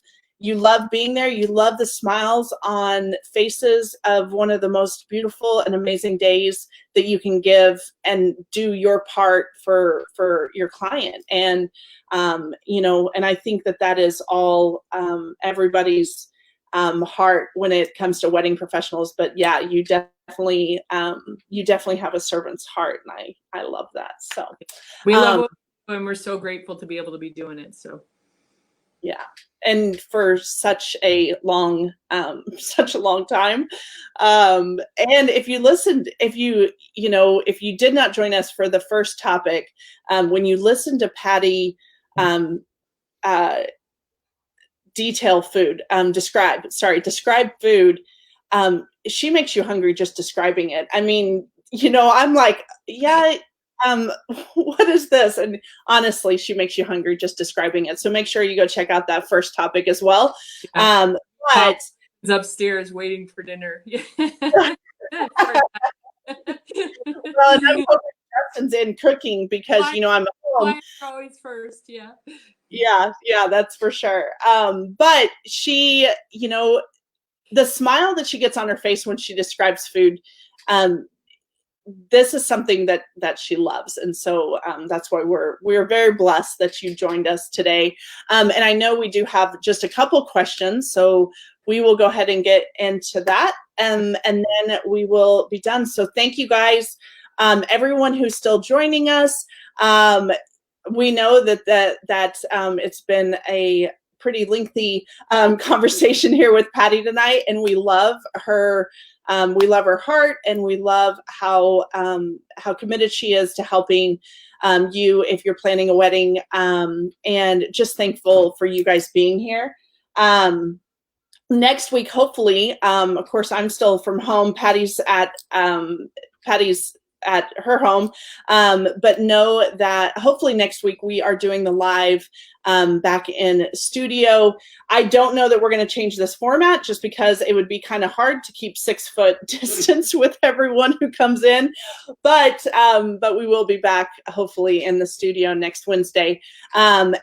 being there. You love the smiles on faces of one of the most beautiful and amazing days that you can give and do your part for your client. And and I think that is all everybody's heart when it comes to wedding professionals. But yeah, you definitely have a servant's heart, and I love that. So We love it, and we're so grateful to be able to be doing it. So yeah, and for such a long time. And if you did not join us for the first topic, when you listen to Patty describe food, she makes you hungry just describing it. I mean, I'm like, yeah, what is this? And honestly, she makes you hungry just describing it. So make sure you go check out that first topic as well. yeah. But He's upstairs waiting for dinner. well, and I'm hoping Justin's in cooking because I'm at home. Clients are always first, yeah. Yeah, that's for sure. But she, the smile that she gets on her face when she describes food, this is something that she loves. And so that's why we're very blessed that you joined us today. And I know we do have just a couple questions, so we will go ahead and get into that, and then we will be done. So thank you guys, everyone who's still joining us. We know that it's been a pretty lengthy conversation here with Patty tonight, and we love her. We love her heart, and we love how committed she is to helping you if you're planning a wedding, and just thankful for you guys being here. Next week, hopefully, of course, I'm still from home. Patty's at her home, but know that hopefully next week we are doing the live back in studio. I don't know that we're going to change this format, just because it would be kind of hard to keep 6 foot distance with everyone who comes in, but we will be back hopefully in the studio next Wednesday. But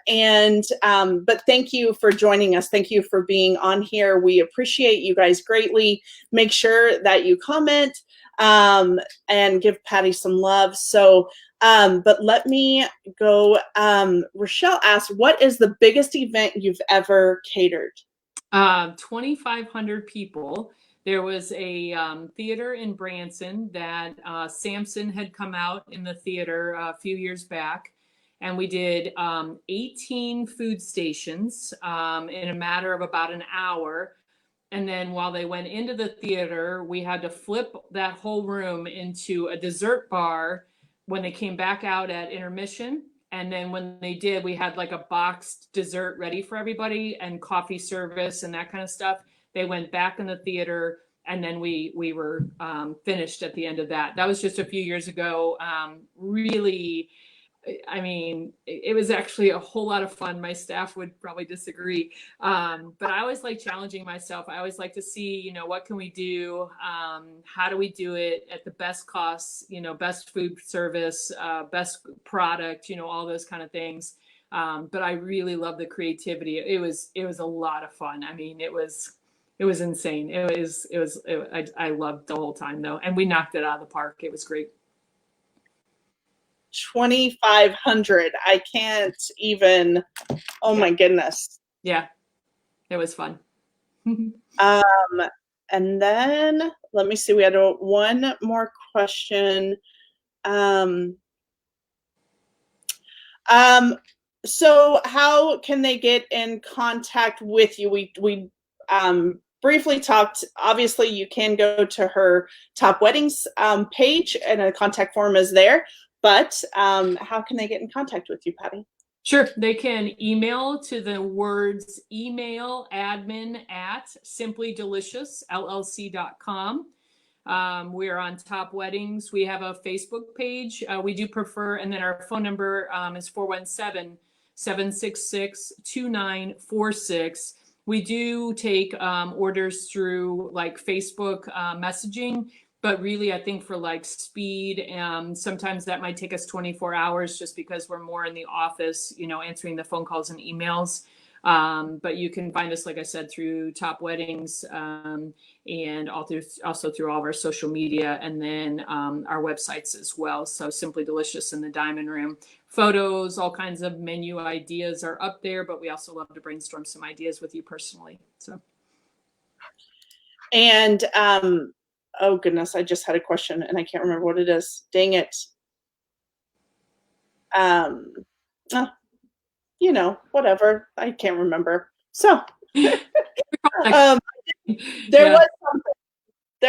thank you for joining us. Thank you for being on here. We appreciate you guys greatly. Make sure that you comment and give Patty some love. So, but let me go. Rochelle asked, what is the biggest event you've ever catered? 2,500 people. There was a theater in Branson that Samson had come out in the theater a few years back. And we did 18 food stations in a matter of about an hour. And then while they went into the theater, we had to flip that whole room into a dessert bar when they came back out at intermission. And then when they did, we had like a boxed dessert ready for everybody and coffee service and that kind of stuff. They went back in the theater, and then we were finished at the end of that. That was just a few years ago. Really, I mean, it was actually a whole lot of fun. My staff would probably disagree. But I always like challenging myself. I always like to see, what can we do? How do we do it at the best costs, best food service, best product, all those kind of things. But I really love the creativity. It was a lot of fun. I mean, it was insane. I loved the whole time though. And we knocked it out of the park. It was great. 2,500. I can't even. Oh my goodness. Yeah, it was fun. And then let me see. We had one more question. So how can they get in contact with you? We briefly talked, obviously you can go to her Top Weddings page, and a contact form is there. But how can they get in contact with you, Patty? Sure. They can email to the words email admin@simplydeliciousllc.com. We are on Top Weddings. We have a Facebook page. We do prefer, and then our phone number is 417-766-2946. We do take orders through like Facebook messaging. But really, I think for like speed, sometimes that might take us 24 hours just because we're more in the office, you know, answering the phone calls and emails. But you can find us, like I said, through Top Weddings and also through all of our social media, and then our websites as well. So Simply Delicious in the Diamond Room. Photos, all kinds of menu ideas are up there, but we also love to brainstorm some ideas with you personally. So. And oh goodness, I just had a question and I can't remember what it is. Dang it. You know, whatever. I can't remember. So there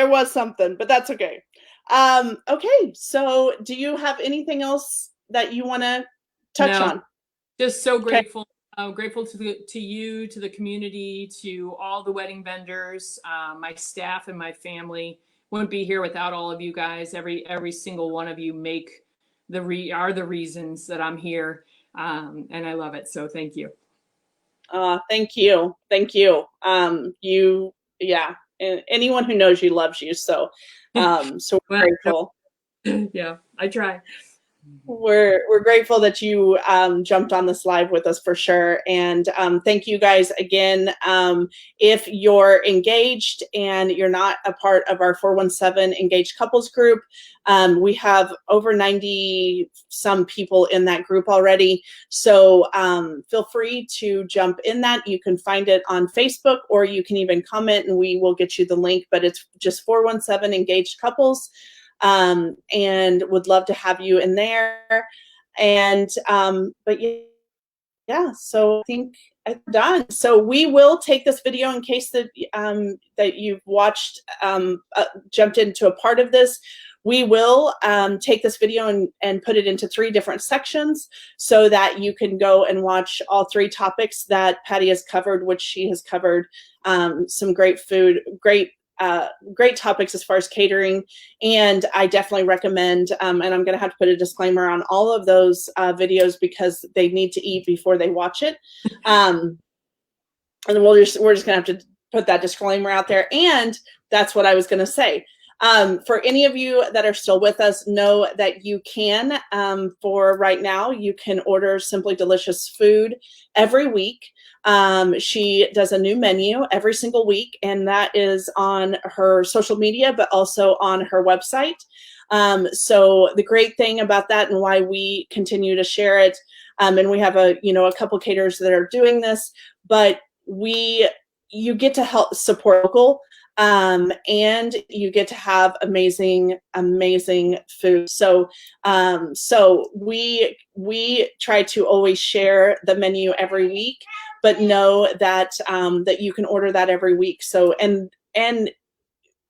was something, but that's okay. Okay, so do you have anything else that you want to touch on? Just so grateful. Grateful to you, to the community, to all the wedding vendors, my staff and my family. Wouldn't be here without all of you guys. Every single one of you are the reasons that I'm here, and I love it. So thank you. Thank you. Anyone who knows you loves you. So, so we're grateful. Yeah, I try. We're grateful that you jumped on this live with us for sure. And thank you guys again. If you're engaged and you're not a part of our 417 engaged couples group, we have over 90 some people in that group already. So feel free to jump in that. You can find it on Facebook, or you can even comment and we will get you the link, but it's just 417 engaged couples. And would love to have you in there. And but yeah, so I think I'm done. So we will take this video in case that that you've watched, jumped into a part of this. We will take this video and put it into 3 different sections so that you can go and watch all 3 topics that Patty has covered, which she has covered some great food, great topics as far as catering. And I definitely recommend, and I'm going to have to put a disclaimer on all of those videos because they need to eat before they watch it. And we're just going to have to put that disclaimer out there. And that's what I was going to say. For any of you that are still with us, know that you can, for right now, you can order Simply Delicious food every week. She does a new menu every single week, and that is on her social media, but also on her website. So the great thing about that, and why we continue to share it, and we have a couple caterers that are doing this, but you get to help support local, and you get to have amazing food. So we try to always share the menu every week, but know that that you can order that every week. So and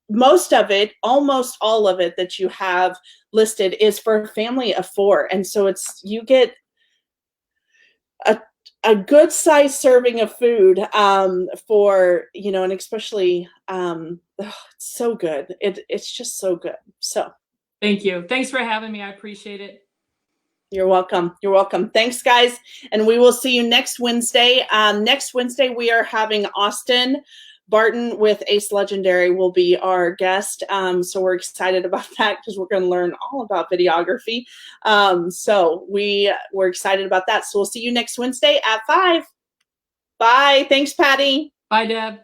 most of it, almost all of it that you have listed is for a family of 4, and so you get a good size serving of food for, and especially it's so good. It's just so good. So thank you. Thanks for having me. I appreciate it. You're welcome. You're welcome. Thanks, guys. And we will see you next Wednesday. Next Wednesday, we are having Austin Barton with Ace Legendary will be our guest. So we're excited about that because we're going to learn all about videography. So we're excited about that. So we'll see you next Wednesday at 5. Bye. Thanks, Patty. Bye, Deb.